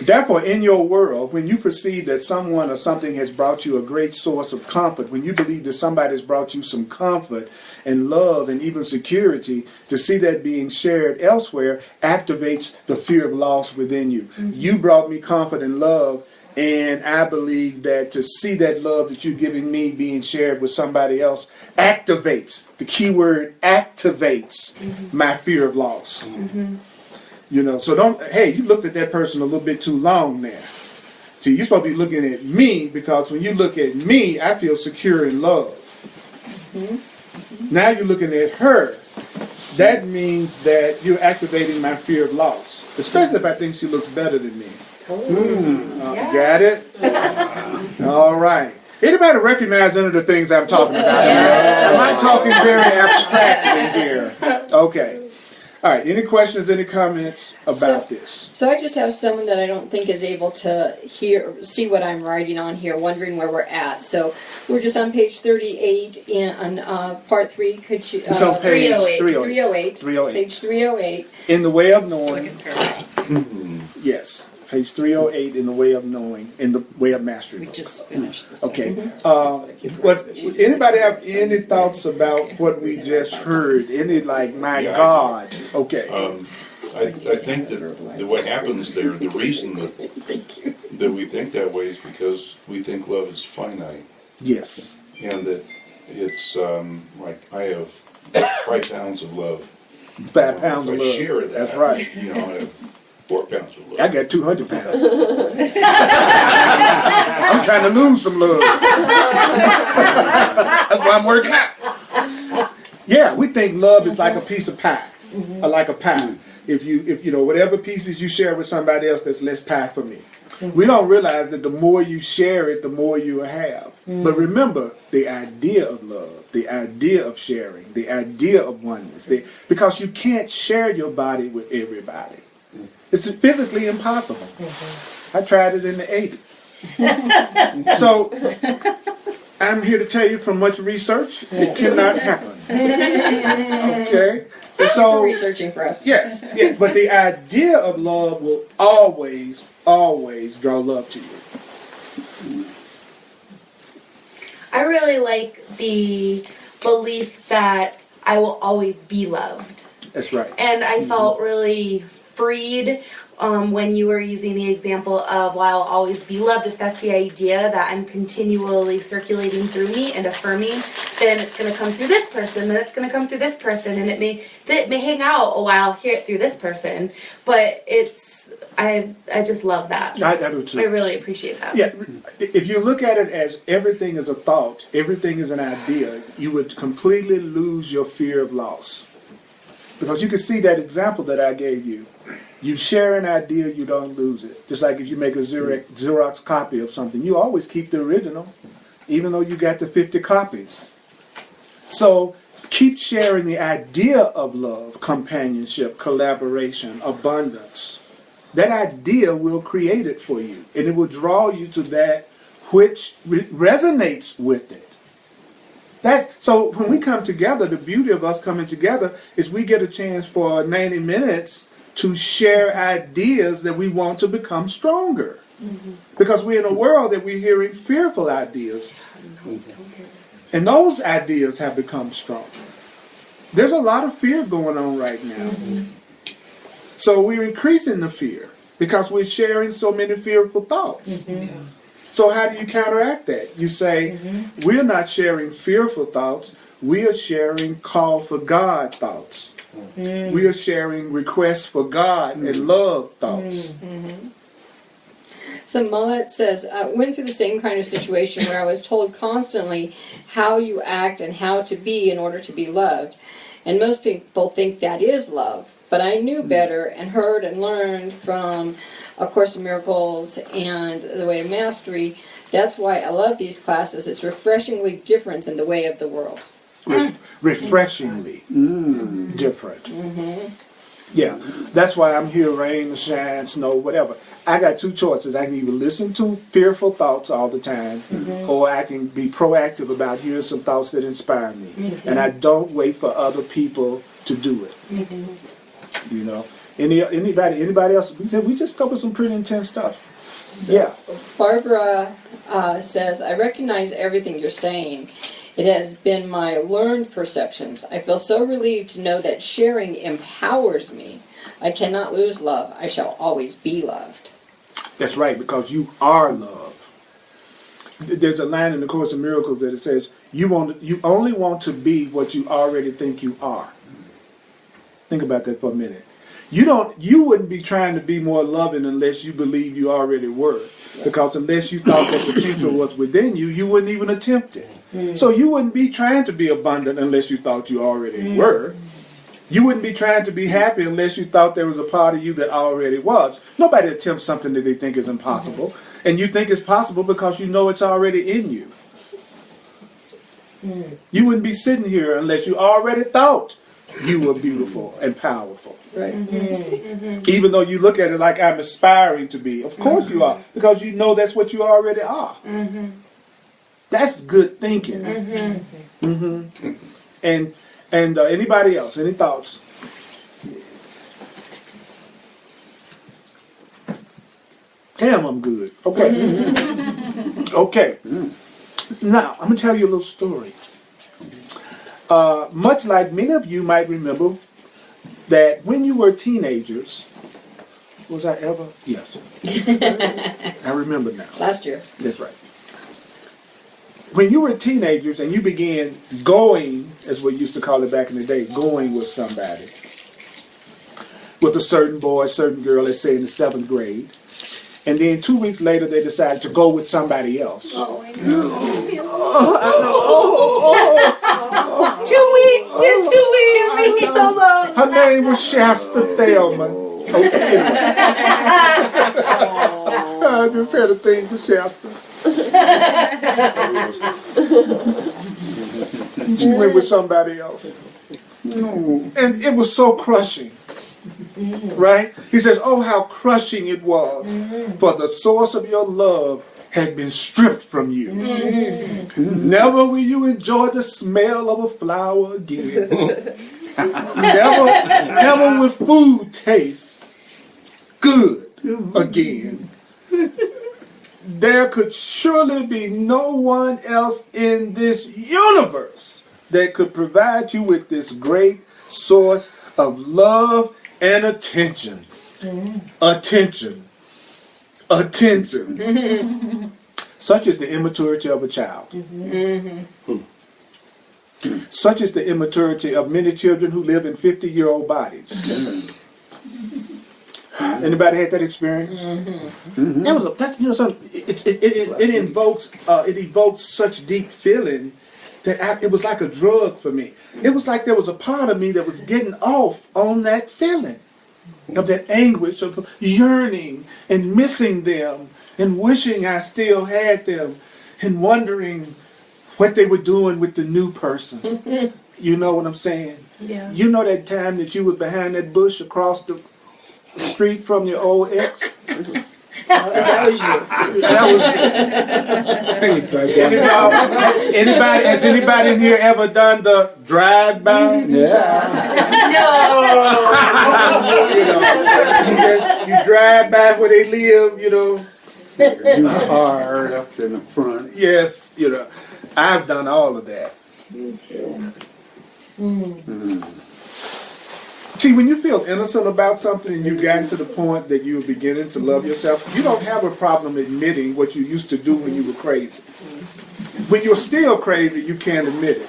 Therefore, in your world, when you perceive that someone or something has brought you a great source of comfort, when you believe that somebody has brought you some comfort and love and even security, to see that being shared elsewhere activates the fear of loss within you. You brought me comfort and love, and I believe that to see that love that you're giving me being shared with somebody else activates, the key word activates, my fear of loss. You know, so you looked at that person a little bit too long there. See, you're supposed to be looking at me, because when you look at me, I feel secure in love. Now you're looking at her. That means that you're activating my fear of loss, especially if I think she looks better than me. Got it? All right. Anybody recognize any of the things I'm talking about? Am I talking very abstractly here? Okay. All right, any questions, any comments about this? So I just have someone that I don't think is able to see what I'm writing on here, wondering where we're at. So we're just on page 38 on part 3. Could you? So page 308. 308. Page 308. In the way of knowing. Second paragraph. Yes. Page 308, in the way of knowing, in the way of mastery. We just finished this. Okay. Anybody have any thoughts about what we just heard? Any, like, my God? Okay. I think that what happens there, the reason that we think that way is because we think love is finite. Yes. And that it's like I have 5 pounds of love. 5 pounds of If I love. share that, That's right. You know, I have 4 pounds of love. I got 200 pounds. I'm trying to lose some love. That's why I'm working out. Yeah, we think love is like a piece of pie, or like a pie. If you know, whatever pieces you share with somebody else, that's less pie for me. We don't realize that the more you share it, the more you have. But remember, the idea of love, the idea of sharing, the idea of oneness, because you can't share your body with everybody. It's physically impossible. I tried it in the 80s. So, I'm here to tell you from much research, it cannot happen. Okay? So, Researching for us. yes, but the idea of love will always, always draw love to you. I really like the belief that I will always be loved. That's right. And I felt really freed when you were using the example of, well, I'll always be loved. If that's the idea that I'm continually circulating through me and affirming, then it's going to come through this person, then it's going to come through this person, and it may hang out a while, hear it through this person, but I just love that. I do too. I really appreciate that. Yeah, if you look at it as everything is a thought, everything is an idea, you would completely lose your fear of loss. Because you can see that example that I gave you. You share an idea, you don't lose it. Just like if you make a Xerox copy of something, you always keep the original, even though you got the 50 copies. So keep sharing the idea of love, companionship, collaboration, abundance. That idea will create it for you, and it will draw you to that which resonates with it. So when we come together, the beauty of us coming together is we get a chance for 90 minutes to share ideas that we want to become stronger. Because we're in a world that we're hearing fearful ideas. And those ideas have become strong. There's a lot of fear going on right now. So we're increasing the fear because we're sharing so many fearful thoughts. So how do you counteract that? You say, we're not sharing fearful thoughts. We are sharing call for God thoughts. We are sharing requests for God and love thoughts. So Mullet says, I went through the same kind of situation where I was told constantly how you act and how to be in order to be loved. And most people think that is love. But I knew better and heard and learned from A Course in Miracles and The Way of Mastery. That's why I love these classes. It's refreshingly different than the way of the world. Refreshingly different. Yeah, that's why I'm here, rain, shine, snow, whatever. I got two choices. I can either listen to fearful thoughts all the time, or I can be proactive about hearing some thoughts that inspire me. And I don't wait for other people to do it. You know, anybody else? We just covered some pretty intense stuff. So Barbara says, I recognize everything you're saying. It has been my learned perceptions. I feel so relieved to know that sharing empowers me. I cannot lose love. I shall always be loved. That's right, because you are love. There's a line in the Course in Miracles that it says, you only want to be what you already think you are. Think about that for a minute. You wouldn't be trying to be more loving unless you believe you already were. Because unless you thought that potential was within you, you wouldn't even attempt it. So you wouldn't be trying to be abundant unless you thought you already were. You wouldn't be trying to be happy unless you thought there was a part of you that already was. Nobody attempts something that they think is impossible. And you think it's possible because you know it's already in you. You wouldn't be sitting here unless you already thought you were beautiful and powerful. Right. Even though you look at it like I'm aspiring to be. Of course you are. Because you know that's what you already are. That's good thinking. And anybody else? Any thoughts? Damn, I'm good. Okay. Okay. Now, I'm going to tell you a little story. Much like many of you might remember that when you were teenagers, was I ever? Yes. I remember now. Last year. That's right. When you were teenagers and you began going, as we used to call it back in the day, going with somebody, with a certain boy, a certain girl, let's say in the 7th grade, and then 2 weeks later they decided to go with somebody else. Oh, I know. 2 weeks! Yeah, 2 weeks! So long! Her name was Shasta Thelma. Okay, anyway. I just had a thing for Shasta. She went with somebody else. And it was so crushing. Right? He says, oh, how crushing it was. For the source of your love had been stripped from you. Never will you enjoy the smell of a flower again. Never will food taste good again. There could surely be no one else in this universe that could provide you with this great source of love and attention. Attention. Such is the immaturity of a child. Such is the immaturity of many children who live in 50-year-old bodies. Anybody had that experience? It evokes such deep feeling that it was like a drug for me. It was like there was a part of me that was getting off on that feeling of that anguish of yearning and missing them and wishing I still had them and wondering what they were doing with the new person. You know what I'm saying? Yeah. You know that time that you was behind that bush across the street from your old ex? That was you. Anybody, has anybody in here ever done the drive-by? You drive by where they live, New car up in the front. Yes, I've done all of that. See, when you feel innocent about something and you've gotten to the point that you're beginning to love yourself, you don't have a problem admitting what you used to do when you were crazy. When you're still crazy, you can't admit it.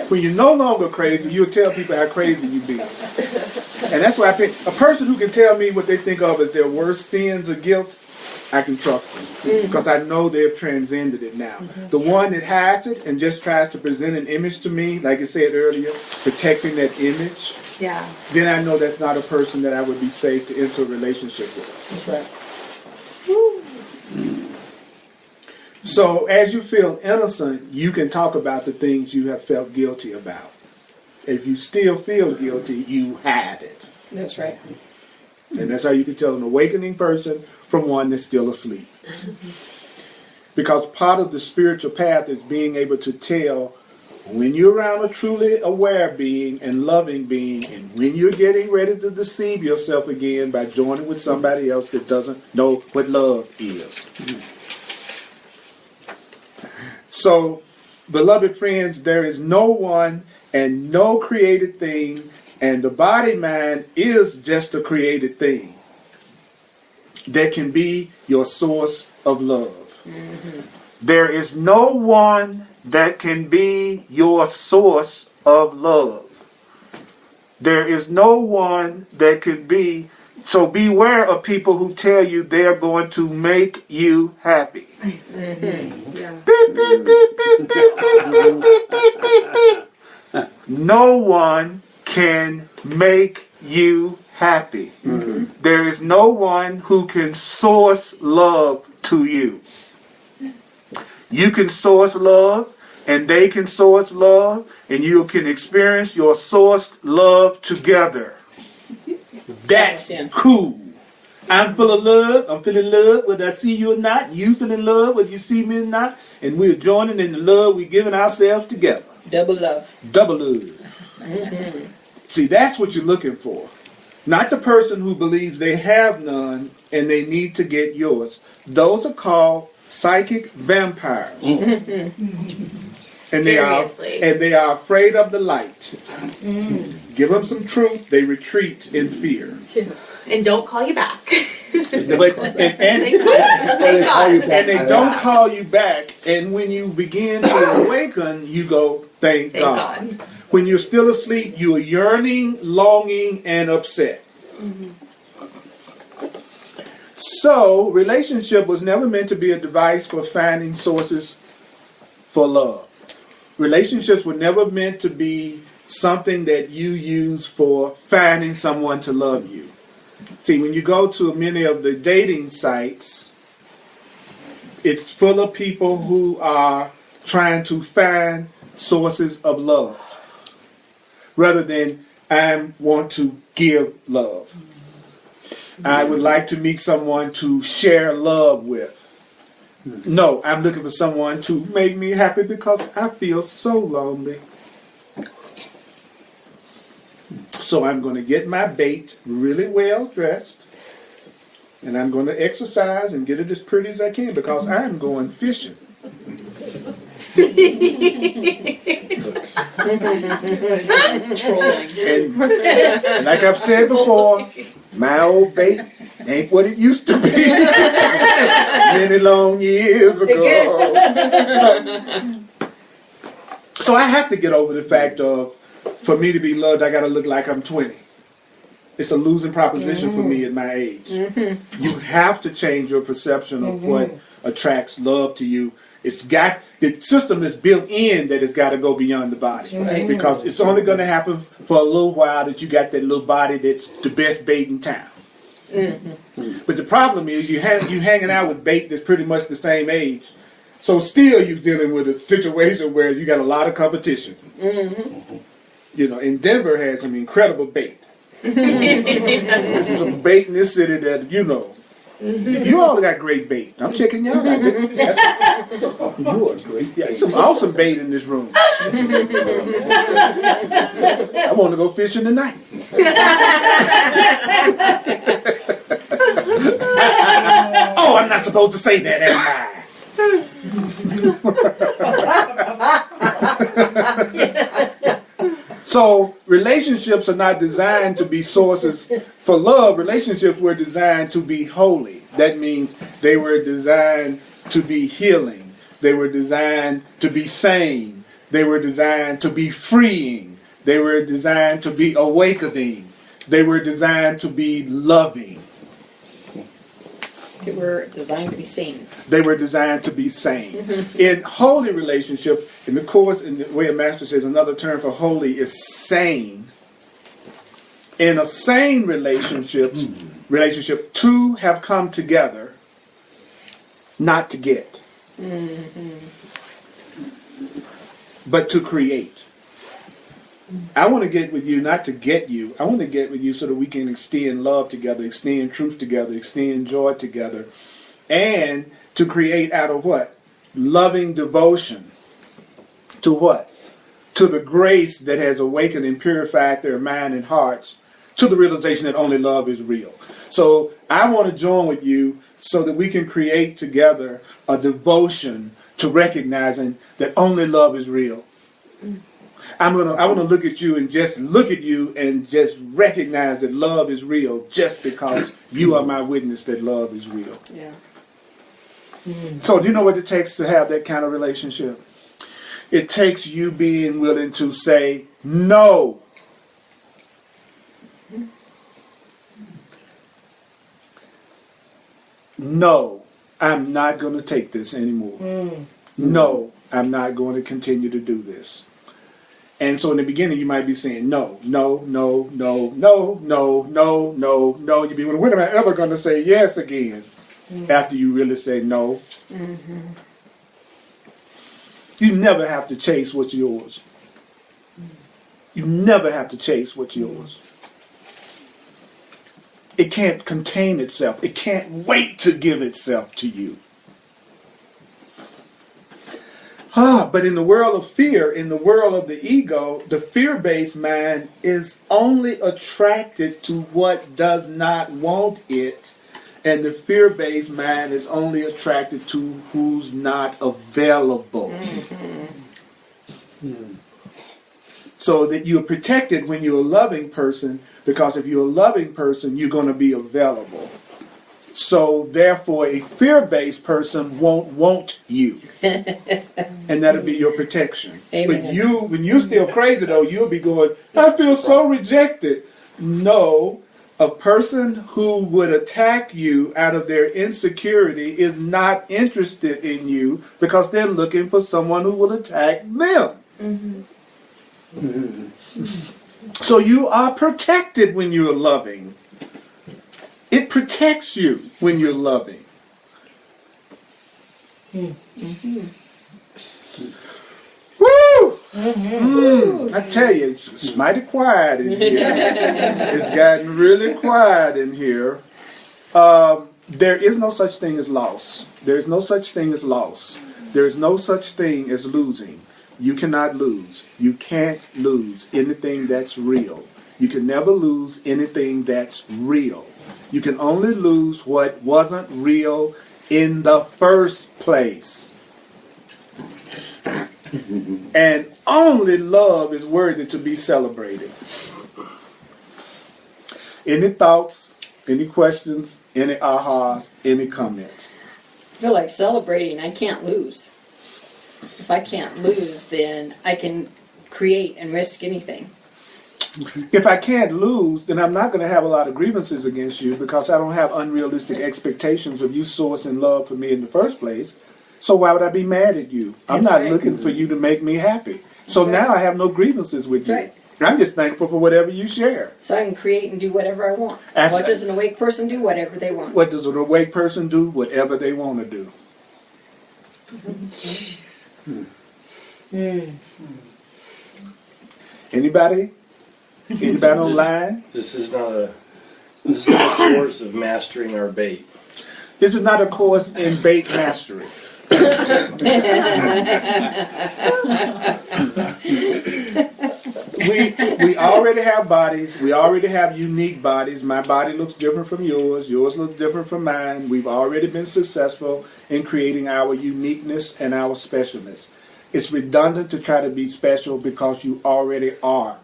When you're no longer crazy, you'll tell people how crazy you be. And that's why I think a person who can tell me what they think of as their worst sins or guilt, I can trust them because I know they've transcended it now. The one that hides it and just tries to present an image to me, like I said earlier, protecting that image, then I know that's not a person that I would be safe to enter a relationship with. That's right. So as you feel innocent, you can talk about the things you have felt guilty about. If you still feel guilty, you hide it. That's right. And that's how you can tell an awakening person from one that's still asleep. Because part of the spiritual path is being able to tell when you're around a truly aware being and loving being, and when you're getting ready to deceive yourself again by joining with somebody else that doesn't know what love is. So, beloved friends, there is no one and no created thing, and the body-mind is just a created thing that can be your source of love. There is no one that can be your source of love. There is no one that can be. So beware of people who tell you they're going to make you happy. Beep, beep, beep, beep, beep, beep, beep, beep, beep, beep, beep. No one can make you happy. There is no one who can source love to you. You can source love, and they can source love, and you can experience your sourced love together. That's cool. I'm full of love. I'm feeling love whether I see you or not. You feel in love whether you see me or not. And we're joining in the love we're giving ourselves together. Double love. Double love. See, that's what you're looking for. Not the person who believes they have none and they need to get yours. Those are called psychic vampires. And they are afraid of the light. Give them some truth, they retreat in fear. And don't call you back. And they don't call you back. And when you begin to awaken, you go, thank God. When you're still asleep, you are yearning, longing, and upset. So, relationship was never meant to be a device for finding sources for love. Relationships were never meant to be something that you use for finding someone to love you. See, when you go to many of the dating sites, it's full of people who are trying to find sources of love rather than I want to give love. I would like to meet someone to share love with. No, I'm looking for someone to make me happy because I feel so lonely. So I'm going to get my bait really well dressed, and I'm going to exercise and get it as pretty as I can because I'm going fishing. And like I've said before, my old bait ain't what it used to be many long years ago. So I have to get over the fact of, for me to be loved, I got to look like I'm 20. It's a losing proposition for me at my age. You have to change your perception of what attracts love to you. It's got, the system is built in that it's got to go beyond the body. Because it's only going to happen for a little while that you got that little body that's the best bait in town. But the problem is you hanging out with bait that's pretty much the same age. So still you're dealing with a situation where you got a lot of competition. You know, and Denver has some incredible bait. There's some bait in this city that, you know, You all got great bait. I'm checking y'all out. You are great. Yeah, some awesome bait in this room. I want to go fishing tonight. Oh, I'm not supposed to say that, am I? So relationships are not designed to be sources for love. Relationships were designed to be holy. That means they were designed to be healing. They were designed to be sane. They were designed to be freeing. They were designed to be awakening. They were designed to be loving. They were designed to be seen. They were designed to be sane. In holy relationship, in the course, in the way a master says, another term for holy is sane. In a sane relationship, two have come together, not to get, but to create. I want to get with you, not to get you. I want to get with you so that we can extend love together, extend truth together, extend joy together, and to create out of what? Loving devotion. To what? To the grace that has awakened and purified their mind and hearts, to the realization that only love is real. So I want to join with you so that we can create together a devotion to recognizing that only love is real. I want to look at you and just look at you and just recognize that love is real just because you are my witness that love is real. Yeah. So do you know what it takes to have that kind of relationship? It takes you being willing to say no. No, I'm not going to take this anymore. No, I'm not going to continue to do this. And so in the beginning, you might be saying no, no, no, no, no, no, no, no, no. You'd be, when am I ever going to say yes again? After you really say no. You never have to chase what's yours. You never have to chase what's yours. It can't contain itself. It can't wait to give itself to you. But in the world of fear, in the world of the ego, the fear-based mind is only attracted to what does not want it, and the fear-based mind is only attracted to who's not available. So that you're protected when you're a loving person, because if you're a loving person, you're going to be available. So therefore, a fear-based person won't want you. And that'll be your protection. Amen. But you, when you're still crazy though, you'll be going, I feel so rejected. No, a person who would attack you out of their insecurity is not interested in you because they're looking for someone who will attack them. So you are protected when you're loving. It protects you when you're loving. Woo! I tell you, it's mighty quiet in here. It's gotten really quiet in here. There is no such thing as loss. There is no such thing as loss. There is no such thing as losing. You cannot lose. You can't lose anything that's real. You can never lose anything that's real. You can only lose what wasn't real in the first place. And only love is worthy to be celebrated. Any thoughts, any questions, any ahas, any comments? I feel like celebrating. I can't lose. If I can't lose, then I can create and risk anything. If I can't lose, then I'm not going to have a lot of grievances against you because I don't have unrealistic expectations of you sourcing love for me in the first place. So why would I be mad at you? I'm That's not right. looking for you to make me happy. So That's now right. I have no grievances with That's you. right. I'm just thankful for whatever you share. So I can create and do whatever I want. That's What right. does an awake person do? Whatever they want. What does an awake person do? Whatever they want to do. Anybody? Anybody online? This is not a course of mastering our bait. This is not a course in bait mastery. We already have bodies. We already have unique bodies. My body looks different from yours. Yours looks different from mine. We've already been successful in creating our uniqueness and our specialness. It's redundant to try to be special because you already are.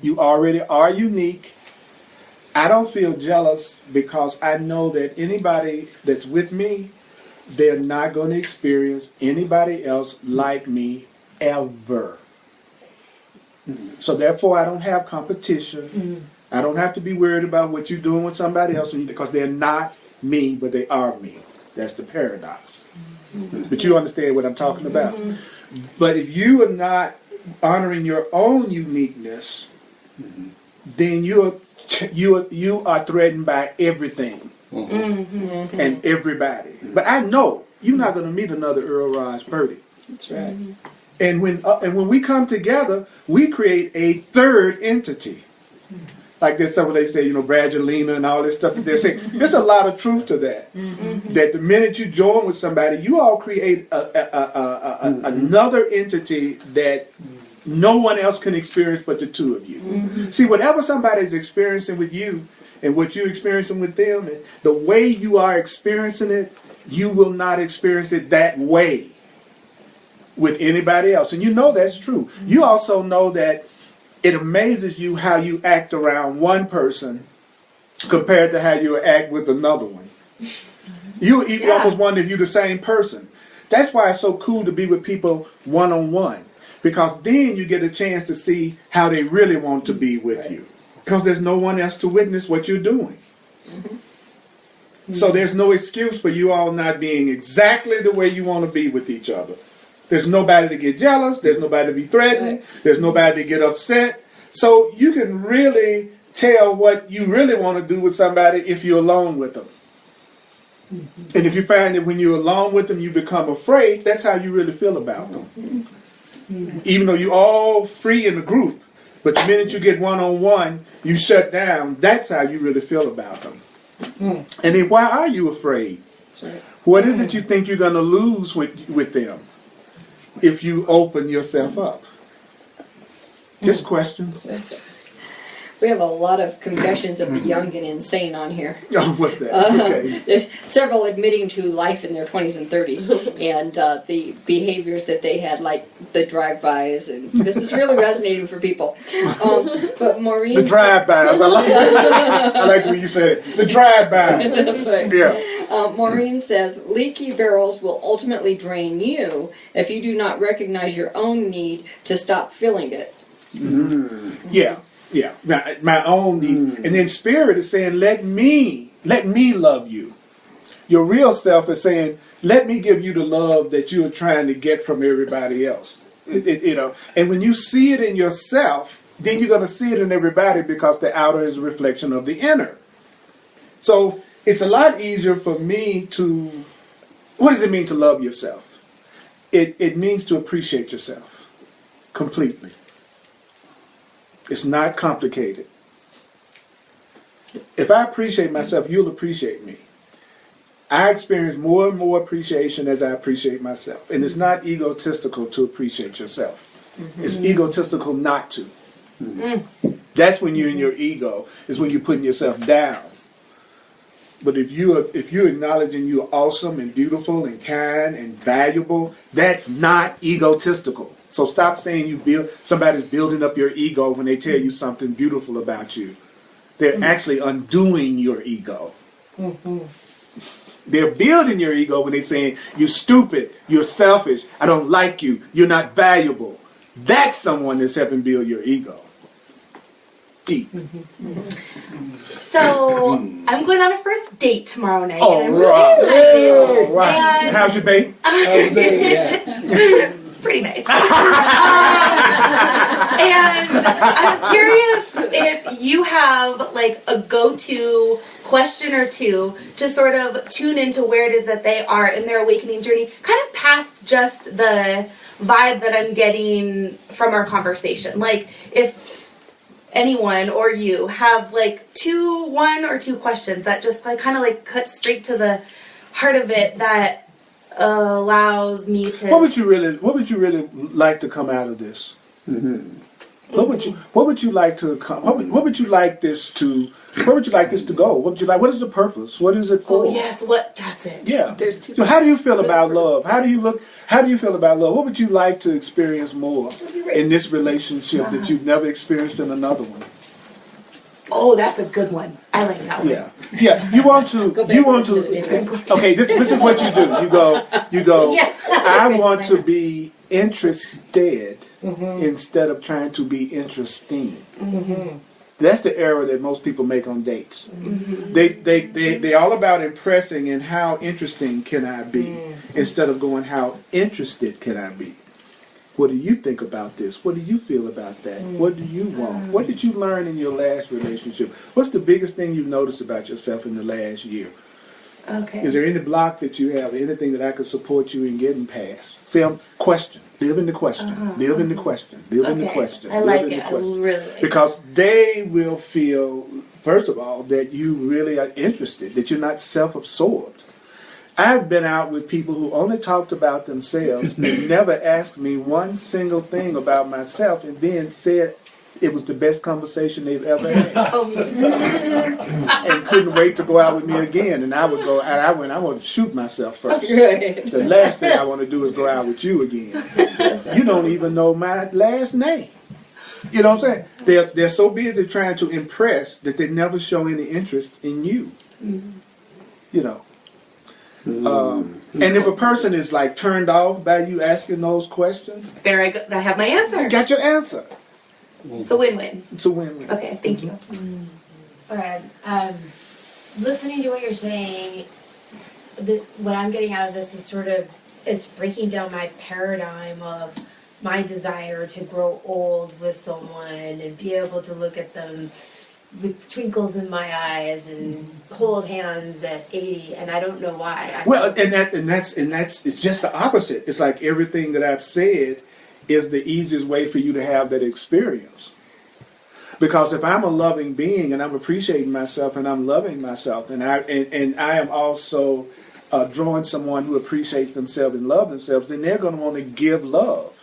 You already are unique. I don't feel jealous because I know that anybody that's with me, they're not going to experience anybody else like me ever. So therefore, I don't have competition. I don't have to be worried about what you're doing with somebody else because they're not me, but they are me. That's the paradox. But you understand what I'm talking about. But if you are not honoring your own uniqueness, then you are threatened by everything and everybody. But I know you're not going to meet another Earl Purdy. That's right. And when we come together, we create a third entity. Like there's some they say, Bradulina and all this stuff that they're saying. There's a lot of truth to that. That the minute you join with somebody, you all create another entity that no one else can experience but the two of you. See, whatever somebody's experiencing with you and what you're experiencing with them, and the way you are experiencing it, you will not experience it that way with anybody else. And you know that's true. You also know that it amazes you how you act around one person compared to how you act with another one. You almost wonder if you're the same person. That's why it's so cool to be with people one-on-one. Because then you get a chance to see how they really want to be with you. Because there's no one else to witness what you're doing. So there's no excuse for you all not being exactly the way you want to be with each other. There's nobody to get jealous. There's nobody to be threatened. There's nobody to get upset. So you can really tell what you really want to do with somebody if you're alone with them. And if you find that when you're alone with them, you become afraid, that's how you really feel about them. Even though you're all free in the group, but the minute you get one-on-one, you shut down, that's how you really feel about them. And then why are you afraid? What is it you think you're going to lose with them if you open yourself up? Just questions. We have a lot of confessions of the young and insane on here. Oh, what's that? Okay. There's several admitting to life in their 20s and 30s and the behaviors that they had, like the drive-bys, and this is really resonating for people. But Maureen... The drive-bys. I like when you said it. The drive-by. That's right. Yeah. Maureen says, leaky barrels will ultimately drain you if you do not recognize your own need to stop filling it. Yeah. Yeah, my own need. And then spirit is saying, let me love you. Your real self is saying, let me give you the love that you're trying to get from everybody else. And when you see it in yourself, then you're going to see it in everybody because the outer is a reflection of the inner. So it's a lot easier for me to, what does it mean to love yourself? It means to appreciate yourself completely. It's not complicated. If I appreciate myself, you'll appreciate me. I experience more and more appreciation as I appreciate myself. And it's not egotistical to appreciate yourself. It's egotistical not to. That's when you're in your ego, is when you're putting yourself down. But if you're acknowledging you're awesome and beautiful and kind and valuable, that's not egotistical. So stop saying somebody's building up your ego when they tell you something beautiful about you. They're actually undoing your ego. They're building your ego when they're saying, you're stupid, you're selfish, I don't like you, you're not valuable. That's someone that's helping build your ego. Deep. So, I'm going on a first date tomorrow night. All and I'm right. really excited. All right. And How's your bait? it's pretty nice. And I'm curious if you have like a go-to question or two to sort of tune into where it is that they are in their awakening journey, kind of past just the vibe that I'm getting from our conversation. Like if anyone or you have like one or two questions that just like kind of like cut straight to the part of it that allows me to. What would you really like to come out of this? What would you like to what would you like this to where would you like this to go? What is the purpose? What is it for? Oh yes, what that's it. Yeah. There's two. So how do you feel about love? How do you feel about love? What would you like to experience more in this relationship that you've never experienced in another one? Oh, that's a good one. I like that one. Yeah. Yeah. You want to okay, this is what you do. You go, Yeah. I want to be interested instead of trying to be interesting. That's the error that most people make on dates. They're all about impressing and how interesting can I be instead of going how interested can I be. What do you think about this? What do you feel about that? What do you want? What did you learn in your last relationship? What's the biggest thing you've noticed about yourself in the last year? Okay. Is there any block that you have, anything that I could support you in getting past? See, question. Live in the question. Live in the question. Live in the question. I live like in it. the I question. really like it. Because they will feel, first of all, that you really are interested, that you're not self-absorbed. I've been out with people who only talked about themselves and never asked me one single thing about myself and then said it was the best conversation they've ever had. And couldn't wait to go out with me again. And I would go, and I want to shoot myself first. Right. The last thing I want to do is go out with you again. You don't even know my last name. You know what I'm saying? They're so busy trying to impress that they never show any interest in you. You know. And if a person is like turned off by you asking those questions, There I go. I have my answer. you got your answer. It's a win-win. It's a win-win. Okay, thank you. All right. Listening to what you're saying, what I'm getting out of this is sort of, it's breaking down my paradigm of my desire to grow old with someone and be able to look at them with twinkles in my eyes and hold hands at 80, and I don't know why. Well, and that's it's just the opposite. It's like everything that I've said is the easiest way for you to have that experience. Because if I'm a loving being and I'm appreciating myself and I'm loving myself and I am also drawing someone who appreciates themselves and love themselves, then they're going to want to give love.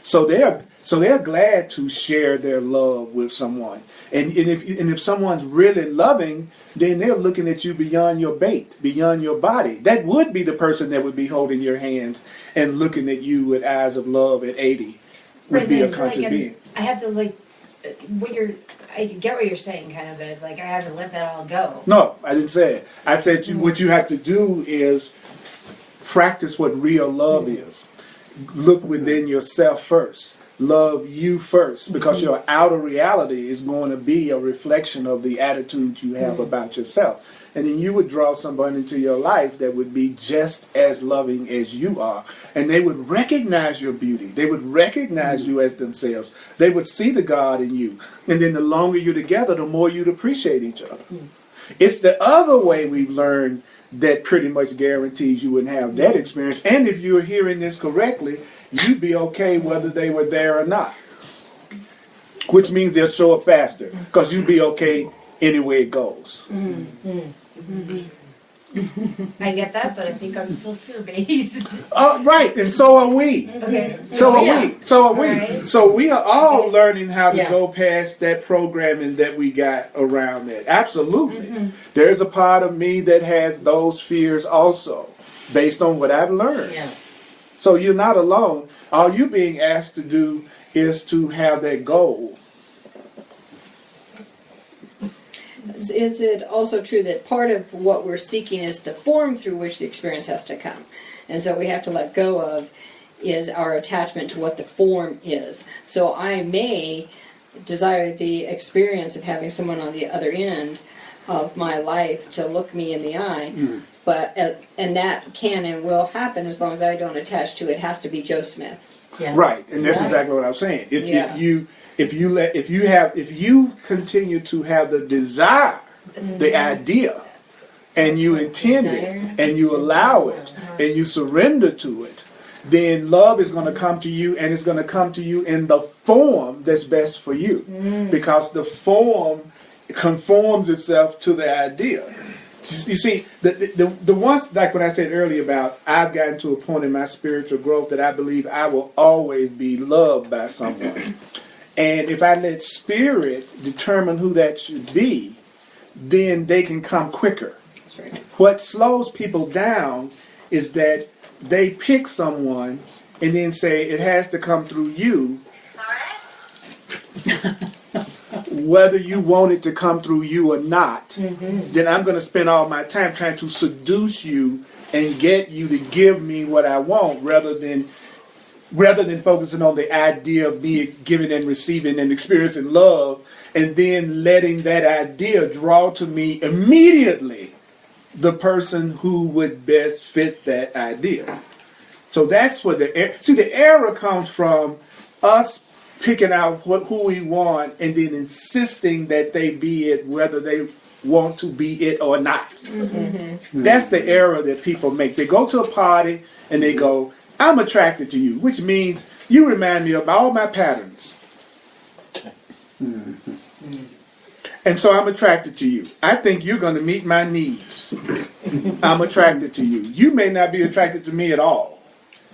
So they're glad to share their love with someone. And if someone's really loving, then they're looking at you beyond your bait, beyond your body. That would be the person that would be holding your hands and looking at you with eyes of love at 80. Would be a conscious being. I have to I get what you're saying kind of, but it's like I have to let that all go. No, I didn't say it. I said what you have to do is practice what real love is. Look within yourself first. Love you first, because your outer reality is going to be a reflection of the attitude you have about yourself. And then you would draw someone into your life that would be just as loving as you are. And they would recognize your beauty. They would recognize you as themselves. They would see the God in you. And then the longer you're together, the more you'd appreciate each other. It's the other way we've learned that pretty much guarantees you wouldn't have that experience. And if you're hearing this correctly, you'd be okay whether they were there or not. Which means they'll show up faster, because you'd be okay anywhere it goes. I get that, but I think I'm still fear-based. Right, and so are we. Okay. So are we. So are we. Right. So we are all learning how to Yeah. go past that programming that we got around that. Absolutely. There's a part of me that has those fears also, based on what I've learned. Yeah. So you're not alone. All you're being asked to do is to have that goal. Is it also true that part of what we're seeking is the form through which the experience has to come? And so we have to let go of is our attachment to what the form is. So I may desire the experience of having someone on the other end of my life to look me in the eye, but and that can and will happen as long as I don't attach to it. It has to be Joe Smith. Yeah. Right, and that's exactly what I was saying. If you continue to have the desire, the idea, and you intend it, and you allow it, and you surrender to it, then love is going to come to you, and it's going to come to you in the form that's best for you, because the form conforms itself to the idea. You see, the ones, like when I said earlier about I've gotten to a point in my spiritual growth that I believe I will always be loved by someone. And if I let spirit determine who that should be, then they can come quicker. That's right. What slows people down is that they pick someone and then say it has to come through you, whether you want it to come through you or not. Then I'm going to spend all my time trying to seduce you and get you to give me what I want, rather than focusing on the idea of being giving and receiving and experiencing love, and then letting that idea draw to me immediately the person who would best fit that idea. So that's what the error comes from, us picking out who we want and then insisting that they be it whether they want to be it or not. That's the error that people make. They go to a party and they go, I'm attracted to you, which means you remind me of all my patterns. And so I'm attracted to you. I think you're going to meet my needs. I'm attracted to you. You may not be attracted to me at all.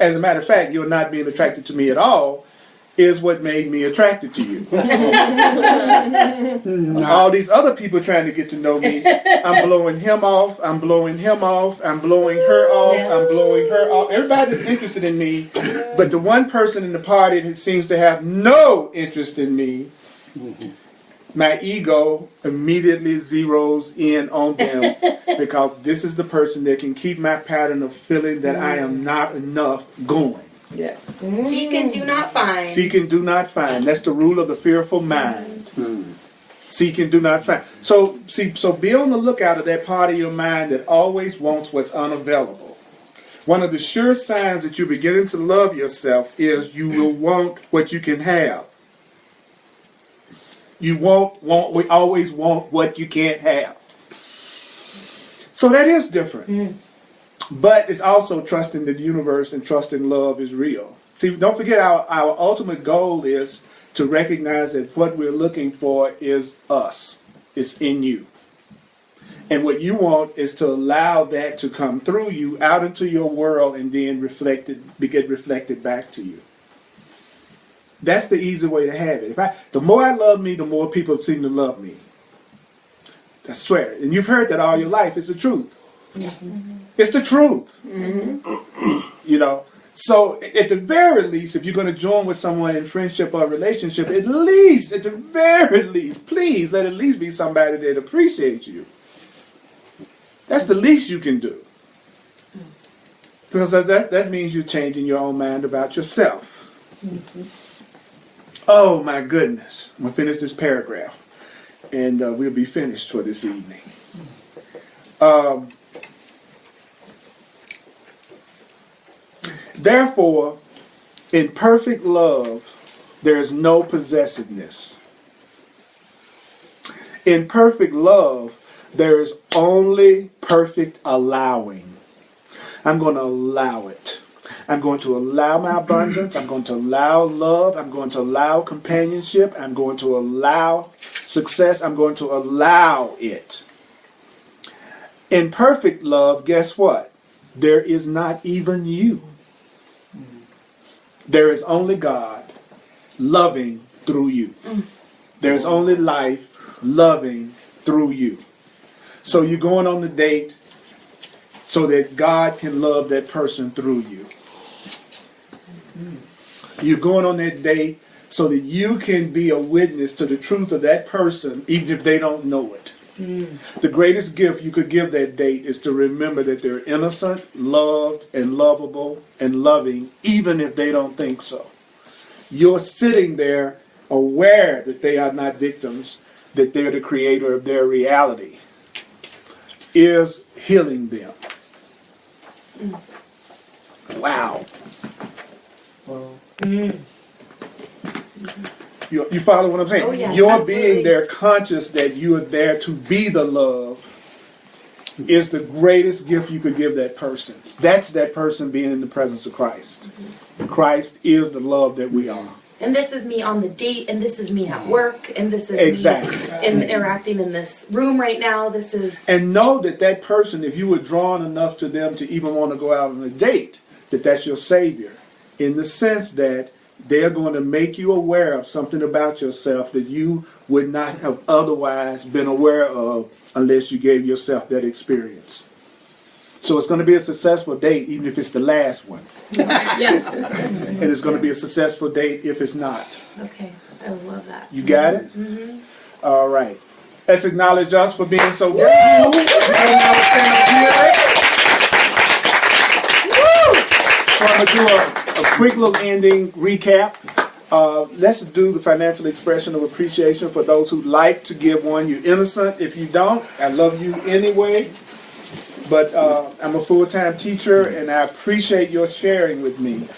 As a matter of fact, you're not being attracted to me at all is what made me attracted to you. All these other people trying to get to know me, I'm blowing him off, I'm blowing him off, I'm blowing her off, I'm blowing her off. Everybody's interested in me, but the one person in the party that seems to have no interest in me, my ego immediately zeroes in on them, because this is the person that can keep my pattern of feeling that I am not enough going. Yeah. Seek and do not find. Seek and do not find. That's the rule of the fearful mind. Seek and do not find. So be on the lookout of that part of your mind that always wants what's unavailable. One of the sure signs that you're beginning to love yourself is you will want what you can have. We always want what you can't have. So that is different. But it's also trusting the universe and trusting love is real. See, don't forget our ultimate goal is to recognize that what we're looking for is us. It's in you. And what you want is to allow that to come through you out into your world and then get reflected back to you. That's the easy way to have it. The more I love me, the more people seem to love me. I swear. And you've heard that all your life. It's the truth. It's the truth. You know. So at the very least, if you're going to join with someone in friendship or relationship, at the very least, please let at least be somebody that appreciates you. That's the least you can do. Because that means you're changing your own mind about yourself. Oh my goodness. I'm going to finish this paragraph. And we'll be finished for this evening. Therefore, in perfect love, there is no possessiveness. In perfect love, there is only perfect allowing. I'm going to allow it. I'm going to allow my abundance. I'm going to allow love. I'm going to allow companionship. I'm going to allow success. I'm going to allow it. In perfect love, guess what? There is not even you. There is only God loving through you. There is only life loving through you. So you're going on the date so that God can love that person through you. You're going on that date so that you can be a witness to the truth of that person, even if they don't know it. The greatest gift you could give that date is to remember that they're innocent, loved, and lovable, and loving, even if they don't think so. You're sitting there aware that they are not victims, that they're the creator of their reality, is healing them. Wow. You follow what I'm saying? Oh, yeah, Your absolutely. being there conscious that you are there to be the love is the greatest gift you could give that person. That's that person being in the presence of Christ. Christ is the love that we are. and this is me on the date, and this is me at work, and this is Exactly. me interacting in this room right now. This is And know that that person, if you were drawn enough to them to even want to go out on a date, that that's your savior, in the sense that they're going to make you aware of something about yourself that you would not have otherwise been aware of unless you gave yourself that experience. So it's going to be a successful date, even if it's the last one. Yeah. And it's going to be a successful date if it's not. okay. I love that. You got it? All right. Let's acknowledge us for being so good. And now we're standing here. So I'm going to do a quick little ending recap. Let's do the financial expression of appreciation for those who like to give one. You're innocent if you don't. I love you anyway. But I'm a full-time teacher, and I appreciate your sharing with me.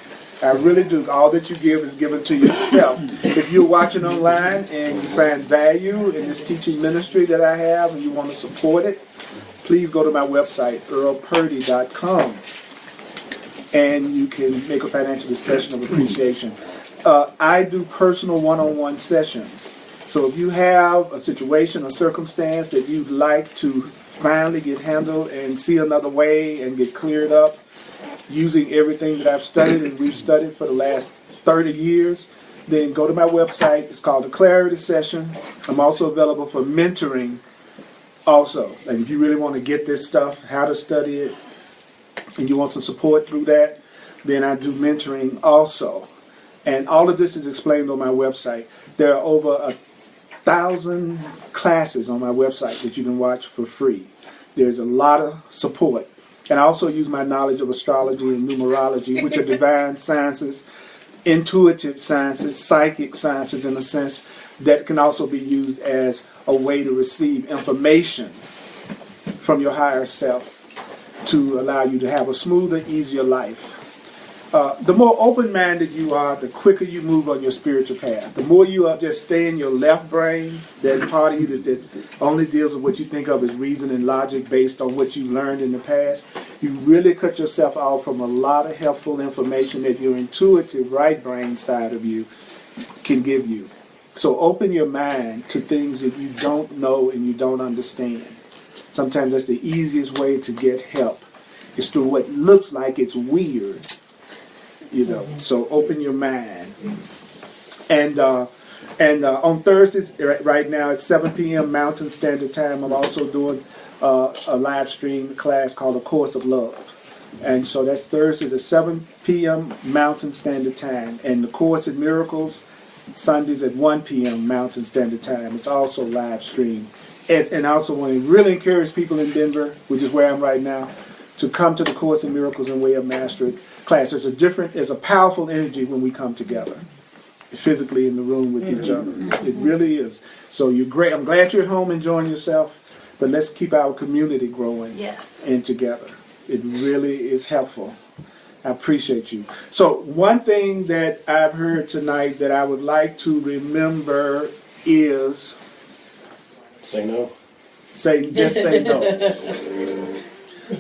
I really do. All that you give is given to yourself. If you're watching online and you find value in this teaching ministry that I have and you want to support it, please go to my website, earlpurdy.com, and you can make a financial expression of appreciation. I do personal one-on-one sessions. So if you have a situation or circumstance that you'd like to finally get handled and see another way and get cleared up using everything that I've studied and we've studied for the last 30 years, then go to my website. It's called the Clarity Session. I'm also available for mentoring also. Like if you really want to get this stuff, how to study it, and you want some support through that, then I do mentoring also. And all of this is explained on my website. There are over 1,000 classes on my website that you can watch for free. There's a lot of support. And I also use my knowledge of astrology and numerology, which are divine sciences, intuitive sciences, psychic sciences in a sense, that can also be used as a way to receive information from your higher self to allow you to have a smoother, easier life. The more open-minded you are, the quicker you move on your spiritual path. The more you just stay in your left brain, that part of you that just only deals with what you think of as reason and logic based on what you learned in the past, you really cut yourself off from a lot of helpful information that your intuitive right brain side of you can give you. So open your mind to things that you don't know and you don't understand. Sometimes that's the easiest way to get help. It's through what looks like it's weird. You know, so open your mind. And on Thursdays, right now at 7 p.m. Mountain Standard Time, I'm also doing a live stream class called A Course of Love. And so that's Thursdays at 7 p.m. Mountain Standard Time. And the Course in Miracles, Sundays at 1 p.m. Mountain Standard Time. It's also live streamed. And I also want to really encourage people in Denver, which is where I'm right now, to come to the Course in Miracles and Way of Mastery class. There's a powerful energy when we come together, physically in the room with each other. It really is. So you're great. I'm glad you're at home enjoying yourself, but let's keep our community growing and together. It really is helpful. I appreciate you. So one thing that I've heard tonight that I would like to remember is Say no. just say no.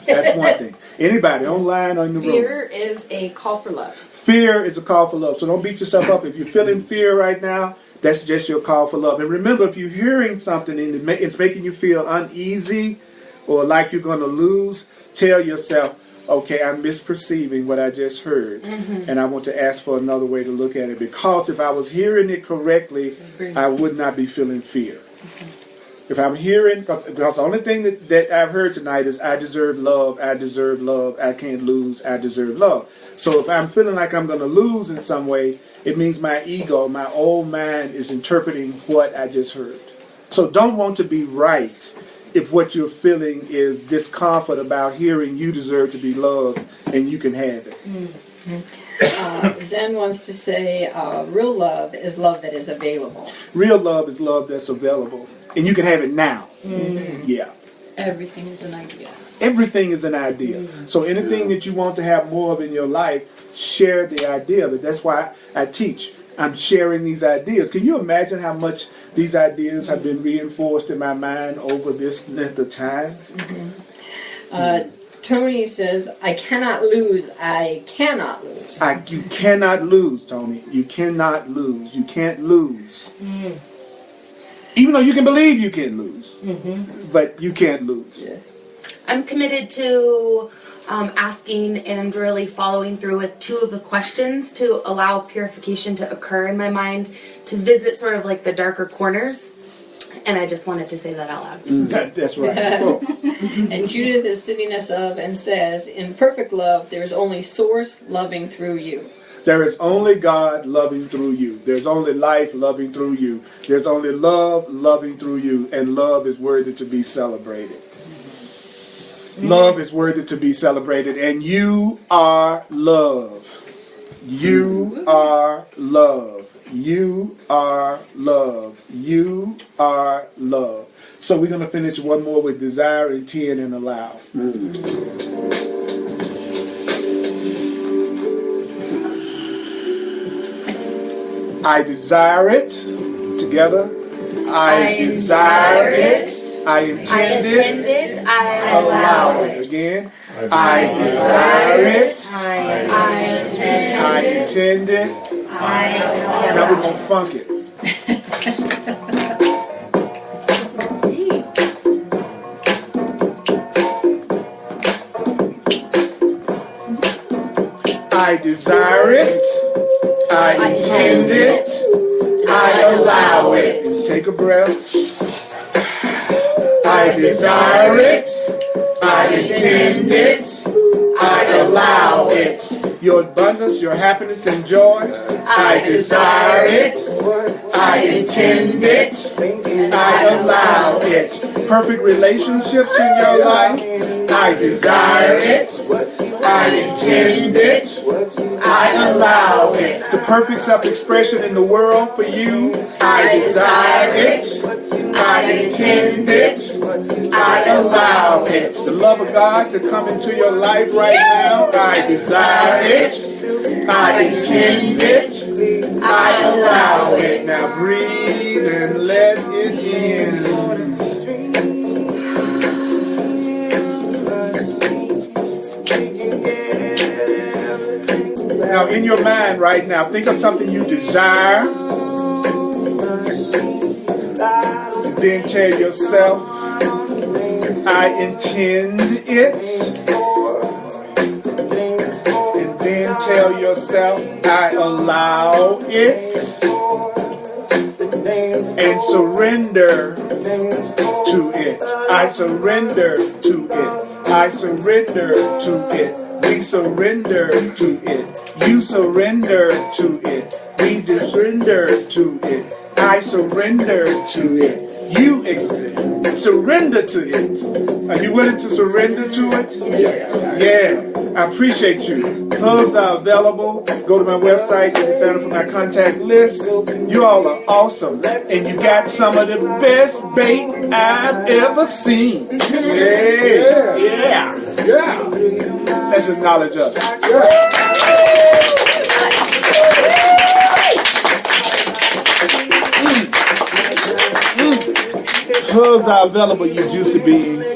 That's one thing. Anybody online or in the room? Fear is a call for love. Fear is a call for love. So don't beat yourself up. If you're feeling fear right now, that's just your call for love. And remember, if you're hearing something and it's making you feel uneasy or like you're going to lose, tell yourself, okay, I'm misperceiving what I just heard. And I want to ask for another way to look at it. Because if I was hearing it correctly, I would not be feeling fear. If I'm hearing, because the only thing that I've heard tonight is I deserve love, I deserve love, I can't lose, I deserve love. So if I'm feeling like I'm going to lose in some way, it means my ego, my old mind is interpreting what I just heard. So don't want to be right if what you're feeling is discomfort about hearing you deserve to be loved and you can have it. Zen wants to say real love is love that is available. Real love is love that's available. And you can have it now. Yeah. Everything is an idea. Everything is an idea. So anything that you want to have more of in your life, share the idea. But that's why I teach. I'm sharing these ideas. Can you imagine how much these ideas have been reinforced in my mind over this length of time? Tony says, I cannot lose. I cannot lose. You cannot lose, Tony. You cannot lose. You can't lose. Even though you can believe you can lose. But you can't lose. Yeah. I'm committed to asking and really following through with 2 of the questions to allow purification to occur in my mind, to visit sort of like the darker corners. And I just wanted to say that out loud. That's right. Cool. And Judith is sitting us up and says, in perfect love, there's only source loving through you. There is only God loving through you. There's only life loving through you. There's only love loving through you. And love is worthy to be celebrated. Love is worthy to be celebrated. And you are love. You are love. You are love. You are love. So we're going to finish one more with desire, intend, and allow. I desire it. Together. I desire it. I intend it. I Allow it. Again. I desire it. I intend it. Now we're going to funk it. I desire it. I intend it. I allow it. Take a breath. I desire it. I intend it. I allow it. Your abundance, your happiness, and joy. I desire it. I intend it. I allow it. Perfect relationships in your life. I desire it. I intend it. I allow it. The perfect self-expression in the world for you. I desire it. I intend it. I allow it. The love of God to come into your life right now. I desire it. I intend it. I allow it. Now breathe and let it in. Now in your mind right now, think of something you desire. And then tell yourself, I intend it. And then tell yourself, I allow it. And surrender to it. I surrender to it. I surrender to it. We surrender to it. You surrender to it. We surrender to it. I surrender to it. You surrender to it. Are you willing to surrender to it? Yeah. I appreciate you. Hugs are available. Go to my website, get the sign up for my contact list. You all are awesome. And you got some of the best bait I've ever seen. Yeah. Let's acknowledge us. Hugs are available, you juicy beans.